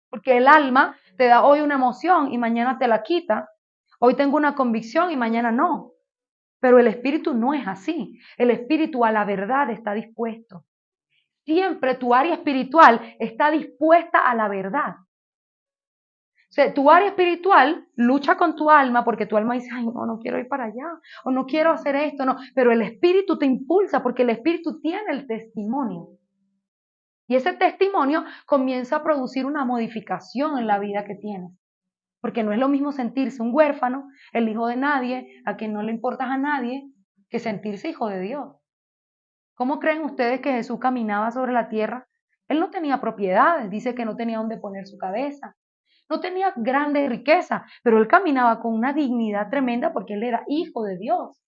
Porque el alma te da hoy una emoción y mañana te la quita. Hoy tengo una convicción y mañana no. Pero el espíritu no es así. El espíritu a la verdad está dispuesto. Siempre tu área espiritual está dispuesta a la verdad. O sea, tu área espiritual lucha con tu alma porque tu alma dice, ay, no, no quiero ir para allá, o no quiero hacer esto, no. Pero el espíritu te impulsa porque el espíritu tiene el testimonio. Y ese testimonio comienza a producir una modificación en la vida que tienes. Porque no es lo mismo sentirse un huérfano, el hijo de nadie, a quien no le importas a nadie, que sentirse hijo de Dios. ¿Cómo creen ustedes que Jesús caminaba sobre la tierra? Él no tenía propiedades, dice que no tenía dónde poner su cabeza. No tenía grandes riquezas, pero él caminaba con una dignidad tremenda porque él era hijo de Dios.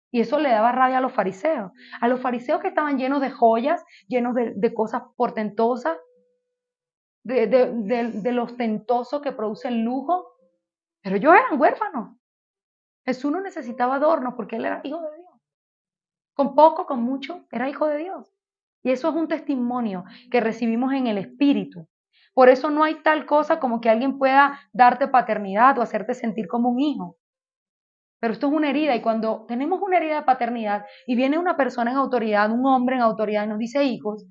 Y eso le daba rabia a los fariseos. A los fariseos que estaban llenos de joyas, llenos de cosas portentosas, de lo ostentoso que produce el lujo. Pero ellos eran huérfanos. Jesús no necesitaba adornos porque él era hijo de Dios. Con poco, con mucho, era hijo de Dios. Y eso es un testimonio que recibimos en el Espíritu. Por eso no hay tal cosa como que alguien pueda darte paternidad o hacerte sentir como un hijo. Pero esto es una herida y cuando tenemos una herida de paternidad y viene una persona en autoridad, un hombre en autoridad y nos dice hijos,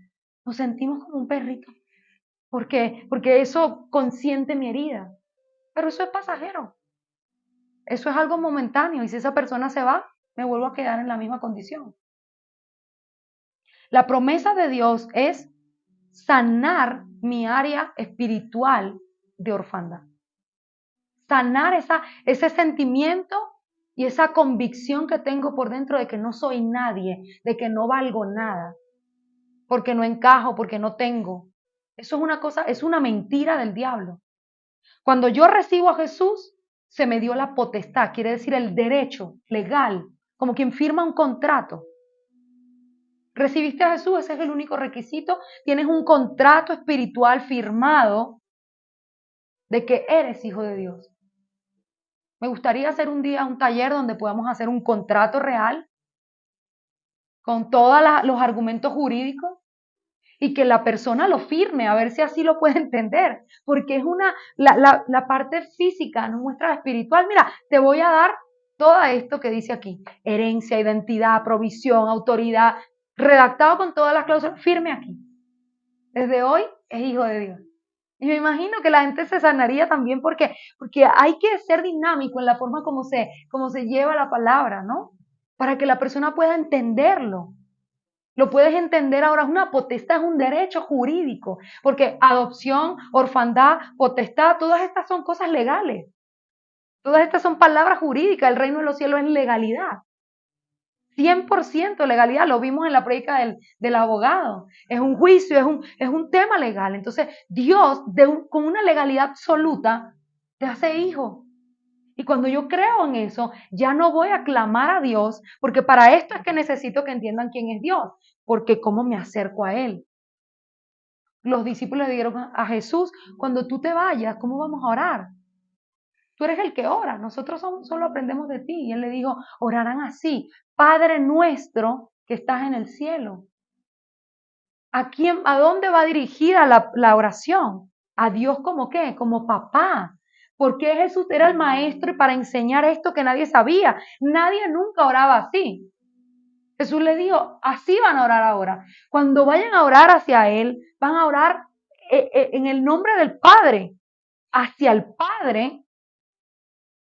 nos sentimos como un perrito. ¿Por qué? Porque eso consiente mi herida. Pero eso es pasajero. Eso es algo momentáneo y si esa persona se va, me vuelvo a quedar en la misma condición. La promesa de Dios es sanar mi área espiritual de orfandad. Sanar ese sentimiento y esa convicción que tengo por dentro de que no soy nadie, de que no valgo nada, porque no encajo, porque no tengo. Eso es una cosa, es una mentira del diablo. Cuando yo recibo a Jesús, se me dio la potestad, quiere decir el derecho legal, como quien firma un contrato. Recibiste a Jesús, ese es el único requisito. Tienes un contrato espiritual firmado de que eres hijo de Dios. Me gustaría hacer un día un taller donde podamos hacer un contrato real con todos los argumentos jurídicos y que la persona lo firme, a ver si así lo puede entender, porque es la parte física nos muestra la espiritual. Mira, te voy a dar todo esto que dice aquí, herencia, identidad, provisión, autoridad, redactado con todas las cláusulas, firme aquí. Desde hoy es hijo de Dios. Y me imagino que la gente se sanaría también porque hay que ser dinámico en la forma como se lleva la palabra, ¿no? Para que la persona pueda entenderlo. Lo puedes entender ahora, es una potestad, es un derecho jurídico, porque adopción, orfandad, potestad, todas estas son cosas legales. Todas estas son palabras jurídicas, el reino de los cielos es legalidad. 100% legalidad, lo vimos en la prédica del abogado. Es un juicio, es un tema legal. Entonces, Dios, con una legalidad absoluta, te hace hijo. Y cuando yo creo en eso, ya no voy a clamar a Dios, porque para esto es que necesito que entiendan quién es Dios, porque cómo me acerco a Él. los discípulos le dieron a Jesús, cuando tú te vayas, ¿cómo vamos a orar? Tú eres el que ora, nosotros solo aprendemos de ti. Y él le dijo, orarán así, Padre nuestro que estás en el cielo. ¿A dónde va dirigida la oración? A Dios como qué, como papá. Porque Jesús era el maestro y para enseñar esto que nadie sabía. Nadie nunca oraba así. Jesús le dijo, así van a orar ahora. Cuando vayan a orar hacia Él, van a orar en el nombre del Padre, hacia el Padre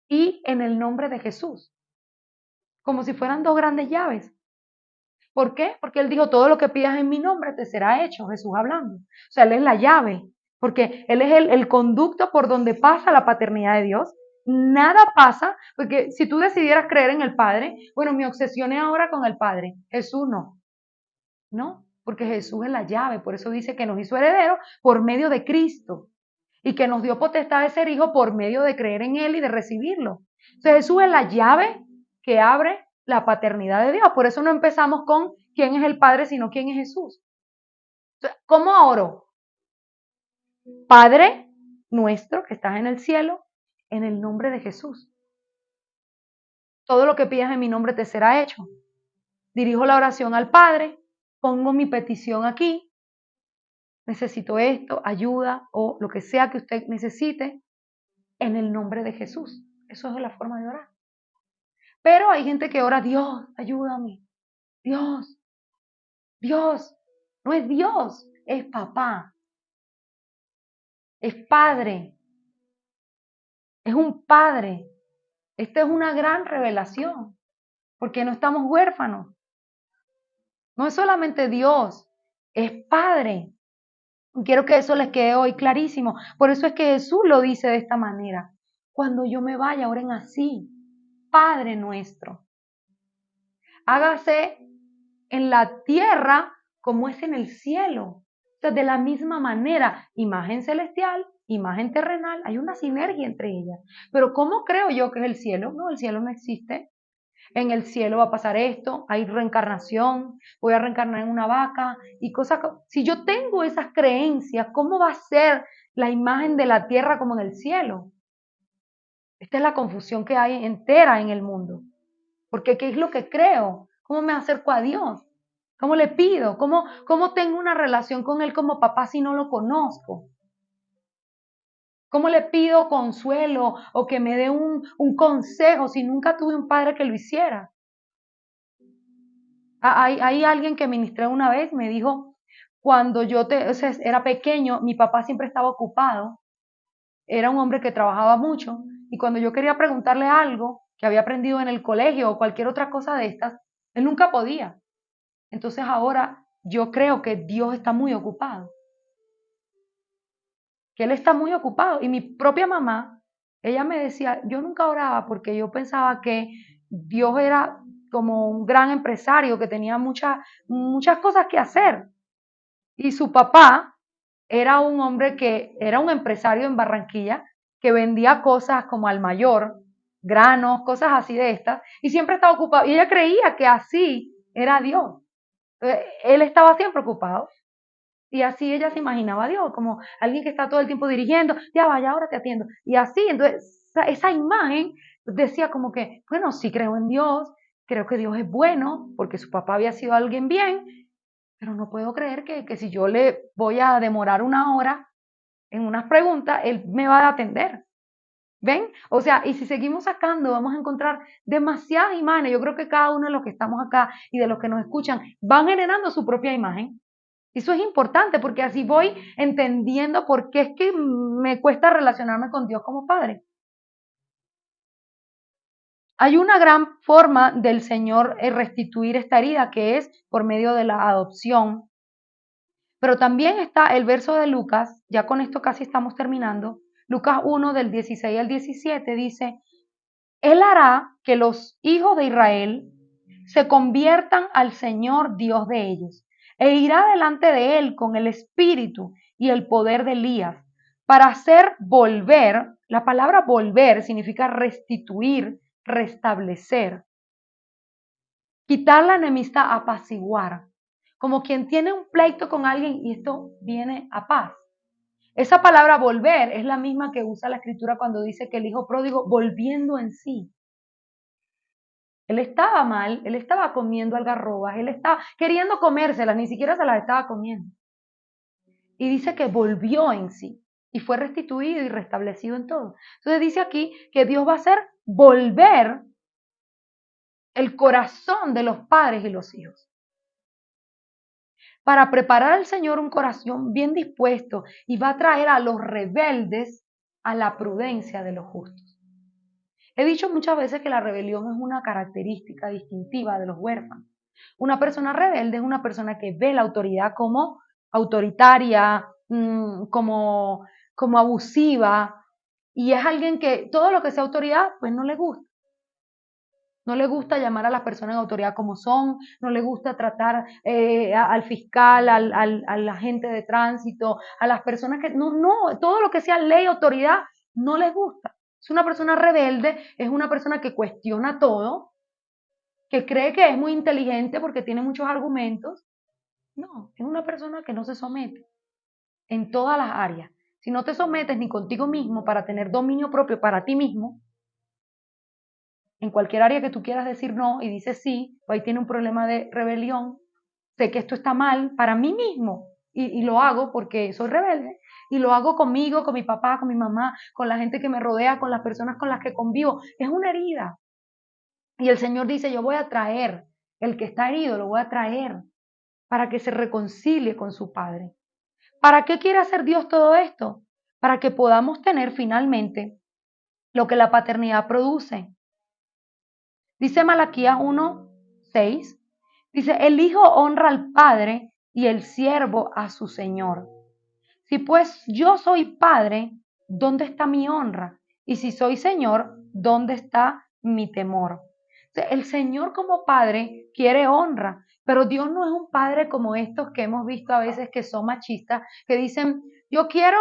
y en el nombre de Jesús. Como si fueran dos grandes llaves. ¿Por qué? Porque Él dijo, todo lo que pidas en mi nombre te será hecho, Jesús hablando. O sea, Él es la llave, porque Él es el conducto por donde pasa la paternidad de Dios. Nada pasa, porque si tú decidieras creer en el Padre, bueno, me obsesioné ahora con el Padre. Jesús no. No, porque Jesús es la llave, por eso dice que nos hizo herederos por medio de Cristo y que nos dio potestad de ser hijo por medio de creer en Él y de recibirlo. Entonces Jesús es la llave que abre la paternidad de Dios. Por eso no empezamos con quién es el Padre, sino quién es Jesús. Entonces, ¿cómo oro? Padre nuestro que estás en el cielo, en el nombre de Jesús. Todo lo que pidas en mi nombre te será hecho. Dirijo la oración al Padre, pongo mi petición aquí, necesito esto, ayuda o lo que sea que usted necesite, en el nombre de Jesús. Eso es la forma de orar. Pero hay gente que ora, Dios, ayúdame. Dios, Dios. No es Dios, es papá. Es padre. Es un padre. Esta es una gran revelación, porque no estamos huérfanos. No es solamente Dios, es padre. Quiero que eso les quede hoy clarísimo. Por eso es que Jesús lo dice de esta manera. Cuando yo me vaya, oren así. Padre nuestro. Hágase en la tierra como es en el cielo. O sea, de la misma manera, imagen celestial, imagen terrenal, hay una sinergia entre ellas. Pero ¿cómo creo yo que es el cielo? No, el cielo no existe. En el cielo va a pasar esto, hay reencarnación, voy a reencarnar en una vaca y cosas. Si yo tengo esas creencias, ¿cómo va a ser la imagen de la tierra como en el cielo? Esta es la confusión que hay entera en el mundo. Porque ¿qué es lo que creo? ¿Cómo me acerco a Dios? ¿Cómo le pido? ¿Cómo tengo una relación con Él como papá si no lo conozco? ¿Cómo le pido consuelo o que me dé un consejo si nunca tuve un padre que lo hiciera? Hay alguien que ministré una vez, me dijo, cuando o sea, era pequeño, mi papá siempre estaba ocupado, era un hombre que trabajaba mucho, y cuando yo quería preguntarle algo que había aprendido en el colegio o cualquier otra cosa de estas, él nunca podía. Entonces ahora yo creo que Dios está muy ocupado, que Él está muy ocupado. Y mi propia mamá, ella me decía, yo nunca oraba porque yo pensaba que Dios era como un gran empresario que tenía muchas cosas que hacer. Y su papá era un hombre que era un empresario en Barranquilla que vendía cosas como al mayor, granos, cosas así de estas, y siempre estaba ocupado. Y ella creía que así era Dios. Él estaba siempre ocupado. Y así ella se imaginaba a Dios, como alguien que está todo el tiempo dirigiendo, ya vaya, ahora te atiendo. Y así, entonces, esa imagen decía como que, bueno, sí creo en Dios, creo que Dios es bueno, porque su papá había sido alguien bien, pero no puedo creer que si yo le voy a demorar una hora en unas preguntas, él me va a atender. ¿Ven? O sea, y si seguimos sacando, vamos a encontrar demasiadas imágenes. Yo creo que cada uno de los que estamos acá y de los que nos escuchan van generando su propia imagen. Eso es importante porque así voy entendiendo por qué es que me cuesta relacionarme con Dios como Padre. Hay una gran forma del Señor restituir esta herida que es por medio de la adopción. Pero también está el verso de Lucas, ya con esto casi estamos terminando. Lucas 1 del 16 al 17 dice, Él hará que los hijos de Israel se conviertan al Señor Dios de ellos, e irá delante de Él con el espíritu y el poder de Elías, para hacer volver, la palabra volver significa restituir, restablecer, quitar la enemistad, apaciguar. como quien tiene un pleito con alguien y esto viene a paz. Esa palabra volver es la misma que usa la escritura cuando dice que el hijo pródigo volviendo en sí. Él estaba mal, él estaba comiendo algarrobas, él estaba queriendo comérselas, ni siquiera se las estaba comiendo. Y dice que volvió en sí y fue restituido y restablecido en todo. Entonces dice aquí que Dios va a hacer volver el corazón de los padres y los hijos. Para preparar al Señor un corazón bien dispuesto y va a traer a los rebeldes a la prudencia de los justos. He dicho muchas veces que la rebelión es una característica distintiva de los huérfanos. Una persona rebelde es una persona que ve la autoridad como autoritaria, como abusiva, y es alguien que todo lo que sea autoridad, pues no le gusta. No le gusta llamar a las personas en autoridad como son, no le gusta tratar al fiscal, al agente de tránsito, a las personas que... No, todo lo que sea ley, autoridad, no les gusta. Es una persona rebelde, es una persona que cuestiona todo, que cree que es muy inteligente porque tiene muchos argumentos. No, es una persona que no se somete en todas las áreas. Si no te sometes ni contigo mismo para tener dominio propio para ti mismo, en cualquier área que tú quieras decir no y dices sí, pues ahí tiene un problema de rebelión. Sé que esto está mal para mí mismo y lo hago porque soy rebelde y lo hago conmigo, con mi papá, con mi mamá, con la gente que me rodea, con las personas con las que convivo. Es una herida. Y el Señor dice, yo voy a traer, el que está herido lo voy a traer para que se reconcilie con su Padre. ¿Para qué quiere hacer Dios todo esto? Para que podamos tener finalmente lo que la paternidad produce. Dice Malaquías 1:6, dice, el hijo honra al padre y el siervo a su señor. Si pues yo soy padre, ¿dónde está mi honra? Y si soy señor, ¿dónde está mi temor? El Señor como padre quiere honra, pero Dios no es un padre como estos que hemos visto a veces que son machistas, que dicen, yo quiero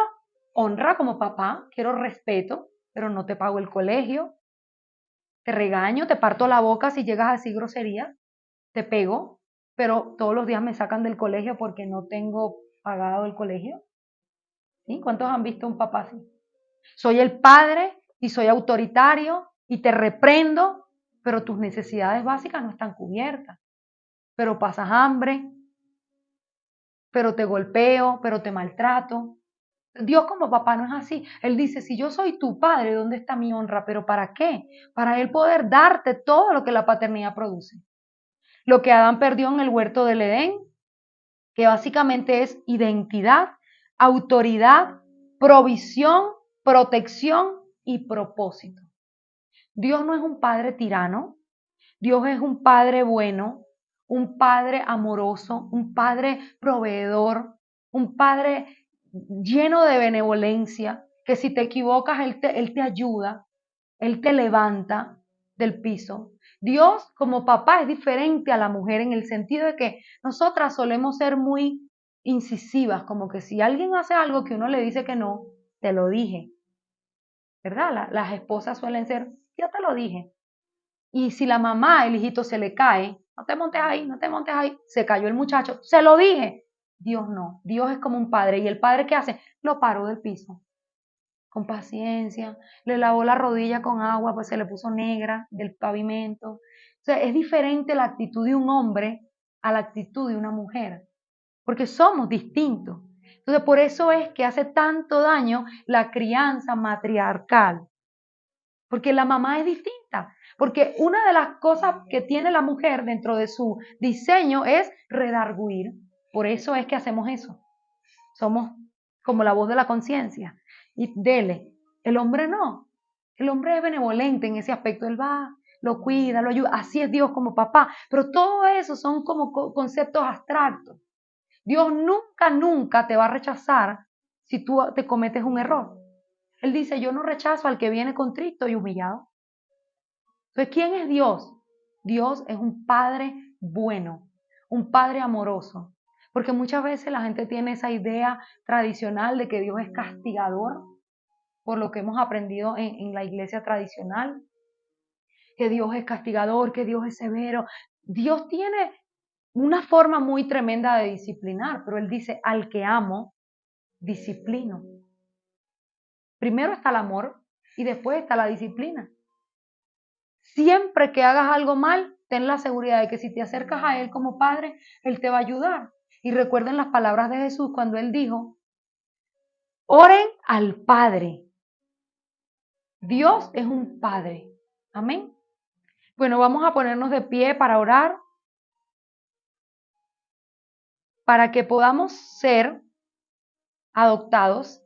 honra como papá, quiero respeto, pero no te pago el colegio, te regaño, te parto la boca si llegas a decir grosería, te pego, pero todos los días me sacan del colegio porque no tengo pagado el colegio. ¿Sí? ¿Cuántos han visto un papá así? Soy el padre y soy autoritario y te reprendo, pero tus necesidades básicas no están cubiertas. Pero pasas hambre, pero te golpeo, pero te maltrato. Dios como papá no es así. Él dice, si yo soy tu padre, ¿dónde está mi honra? ¿Pero para qué? Para Él poder darte todo lo que la paternidad produce. Lo que Adán perdió en el huerto del Edén, que básicamente es identidad, autoridad, provisión, protección y propósito. Dios no es un padre tirano, Dios es un padre bueno, un padre amoroso, un padre proveedor, un padre lleno de benevolencia, que si te equivocas, él te ayuda, Él te levanta del piso. Dios como papá es diferente a la mujer en el sentido de que nosotras solemos ser muy incisivas, como que si alguien hace algo que uno le dice que no, te lo dije, ¿verdad? Las esposas suelen ser, ya te lo dije. Y si la mamá, el hijito se le cae, no te montes ahí, no te montes ahí, se cayó el muchacho, se lo dije. Dios no, Dios es como un padre. ¿Y el padre qué hace? Lo paró del piso, con paciencia, le lavó la rodilla con agua, pues se le puso negra del pavimento. O sea, es diferente la actitud de un hombre a la actitud de una mujer, porque somos distintos. Entonces, por eso es que hace tanto daño la crianza matriarcal, porque la mamá es distinta. Porque una de las cosas que tiene la mujer dentro de su diseño es redarguir. Por eso es que hacemos eso. Somos como la voz de la conciencia. Y dele. El hombre no. El hombre es benevolente en ese aspecto. Él va, lo cuida, lo ayuda. Así es Dios como papá. Pero todo eso son como conceptos abstractos. Dios nunca, nunca te va a rechazar si tú te cometes un error. Él dice, yo no rechazo al que viene contrito y humillado. Entonces, ¿quién es Dios? Dios es un padre bueno, un padre amoroso. Porque muchas veces la gente tiene esa idea tradicional de que Dios es castigador, por lo que hemos aprendido en la iglesia tradicional, que Dios es castigador, que Dios es severo. Dios tiene una forma muy tremenda de disciplinar, pero Él dice, al que amo, disciplino. Primero está el amor y después está la disciplina. Siempre que hagas algo mal, ten la seguridad de que si te acercas a Él como Padre, Él te va a ayudar. Y recuerden las palabras de Jesús cuando Él dijo, oren al Padre. Dios es un Padre. Amén. Bueno, vamos a ponernos de pie para orar, para que podamos ser adoptados,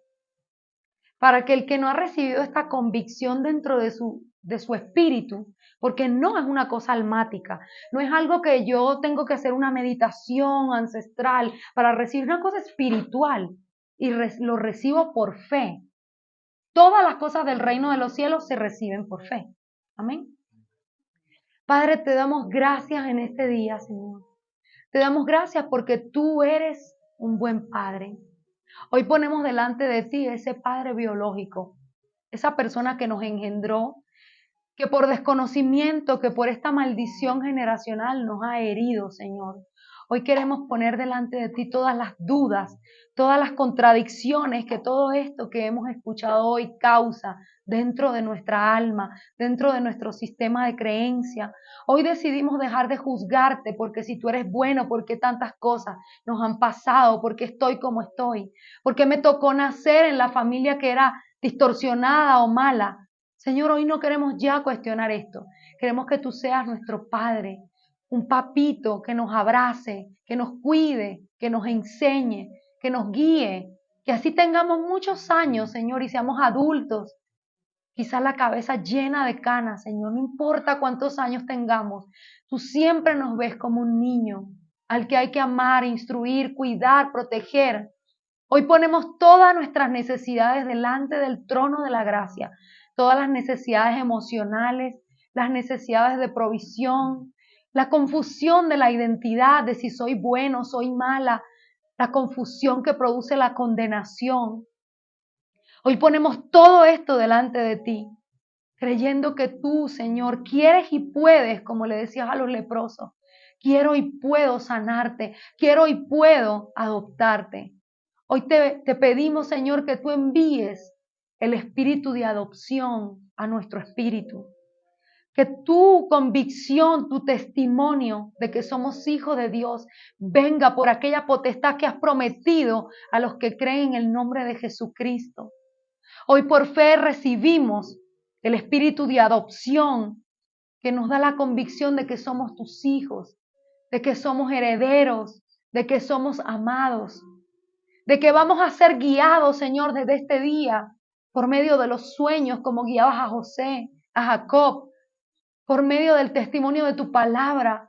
para que el que no ha recibido esta convicción dentro de su espíritu, porque no es una cosa almática, no es algo que yo tengo que hacer una meditación ancestral para recibir, una cosa espiritual y lo recibo por fe. Todas las cosas del reino de los cielos se reciben por fe. Amén. Padre, te damos gracias en este día, Señor. Te damos gracias porque tú eres un buen Padre. Hoy ponemos delante de ti ese Padre biológico, esa persona que nos engendró, que por desconocimiento, que por esta maldición generacional nos ha herido, Señor. Hoy queremos poner delante de ti todas las dudas, todas las contradicciones que todo esto que hemos escuchado hoy causa dentro de nuestra alma, dentro de nuestro sistema de creencia. Hoy decidimos dejar de juzgarte porque si tú eres bueno, porque tantas cosas nos han pasado, porque estoy como estoy, porque me tocó nacer en la familia que era distorsionada o mala. Señor, hoy no queremos ya cuestionar esto. Queremos que tú seas nuestro Padre, un papito que nos abrace, que nos cuide, que nos enseñe, que nos guíe, que así tengamos muchos años, Señor, y seamos adultos. Quizás la cabeza llena de canas, Señor, no importa cuántos años tengamos, tú siempre nos ves como un niño al que hay que amar, instruir, cuidar, proteger. Hoy ponemos todas nuestras necesidades delante del trono de la gracia, todas las necesidades emocionales, las necesidades de provisión, la confusión de la identidad, de si soy bueno, soy mala, la confusión que produce la condenación. Hoy ponemos todo esto delante de ti, creyendo que tú, Señor, quieres y puedes, como le decías a los leprosos, quiero y puedo sanarte, quiero y puedo adoptarte. Hoy te pedimos, Señor, que tú envíes el espíritu de adopción a nuestro espíritu. Que tu convicción, tu testimonio de que somos hijos de Dios venga por aquella potestad que has prometido a los que creen en el nombre de Jesucristo. Hoy por fe recibimos el espíritu de adopción que nos da la convicción de que somos tus hijos, de que somos herederos, de que somos amados, de que vamos a ser guiados, Señor, desde este día por medio de los sueños como guiabas a José, a Jacob, por medio del testimonio de tu palabra,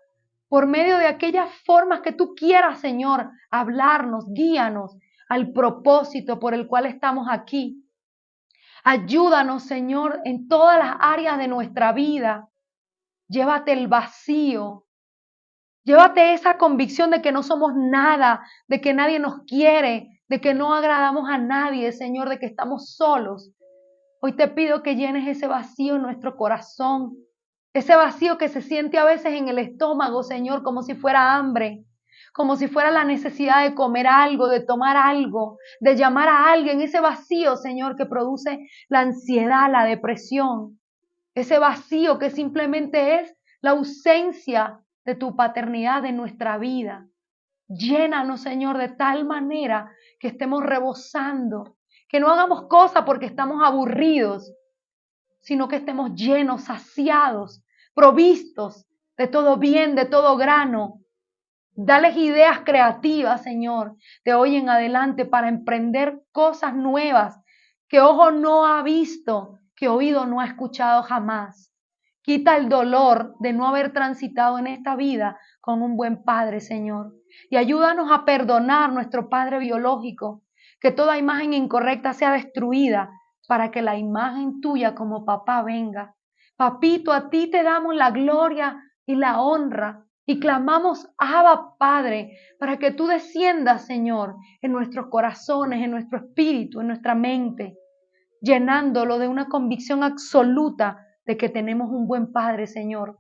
por medio de aquellas formas que tú quieras, Señor, hablarnos, guíanos al propósito por el cual estamos aquí. Ayúdanos, Señor, en todas las áreas de nuestra vida. Llévate el vacío. Llévate esa convicción de que no somos nada, de que nadie nos quiere, de que no agradamos a nadie, Señor, de que estamos solos. Hoy te pido que llenes ese vacío en nuestro corazón, ese vacío que se siente a veces en el estómago, Señor, como si fuera hambre, como si fuera la necesidad de comer algo, de tomar algo, de llamar a alguien, ese vacío, Señor, que produce la ansiedad, la depresión, ese vacío que simplemente es la ausencia de tu paternidad en nuestra vida. Llénanos, Señor, de tal manera que estemos rebosando, que no hagamos cosas porque estamos aburridos, sino que estemos llenos, saciados, provistos de todo bien, de todo grano. Dales ideas creativas, Señor, de hoy en adelante para emprender cosas nuevas que ojo no ha visto, que oído no ha escuchado jamás. Quita el dolor de no haber transitado en esta vida con un buen padre, Señor. Y ayúdanos a perdonar nuestro padre biológico, que toda imagen incorrecta sea destruida para que la imagen tuya como papá venga. Papito, a ti te damos la gloria y la honra y clamamos, Abba, Padre, para que tú desciendas, Señor, en nuestros corazones, en nuestro espíritu, en nuestra mente, llenándolo de una convicción absoluta de que tenemos un buen Padre, Señor.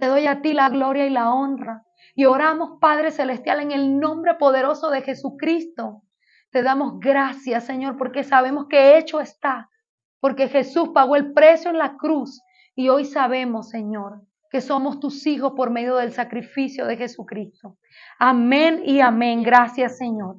Te doy a ti la gloria y la honra. Y oramos, Padre Celestial, en el nombre poderoso de Jesucristo. Te damos gracias, Señor, porque sabemos que hecho está, porque Jesús pagó el precio en la cruz. Y hoy sabemos, Señor, que somos tus hijos por medio del sacrificio de Jesucristo. Amén y amén. Gracias, Señor.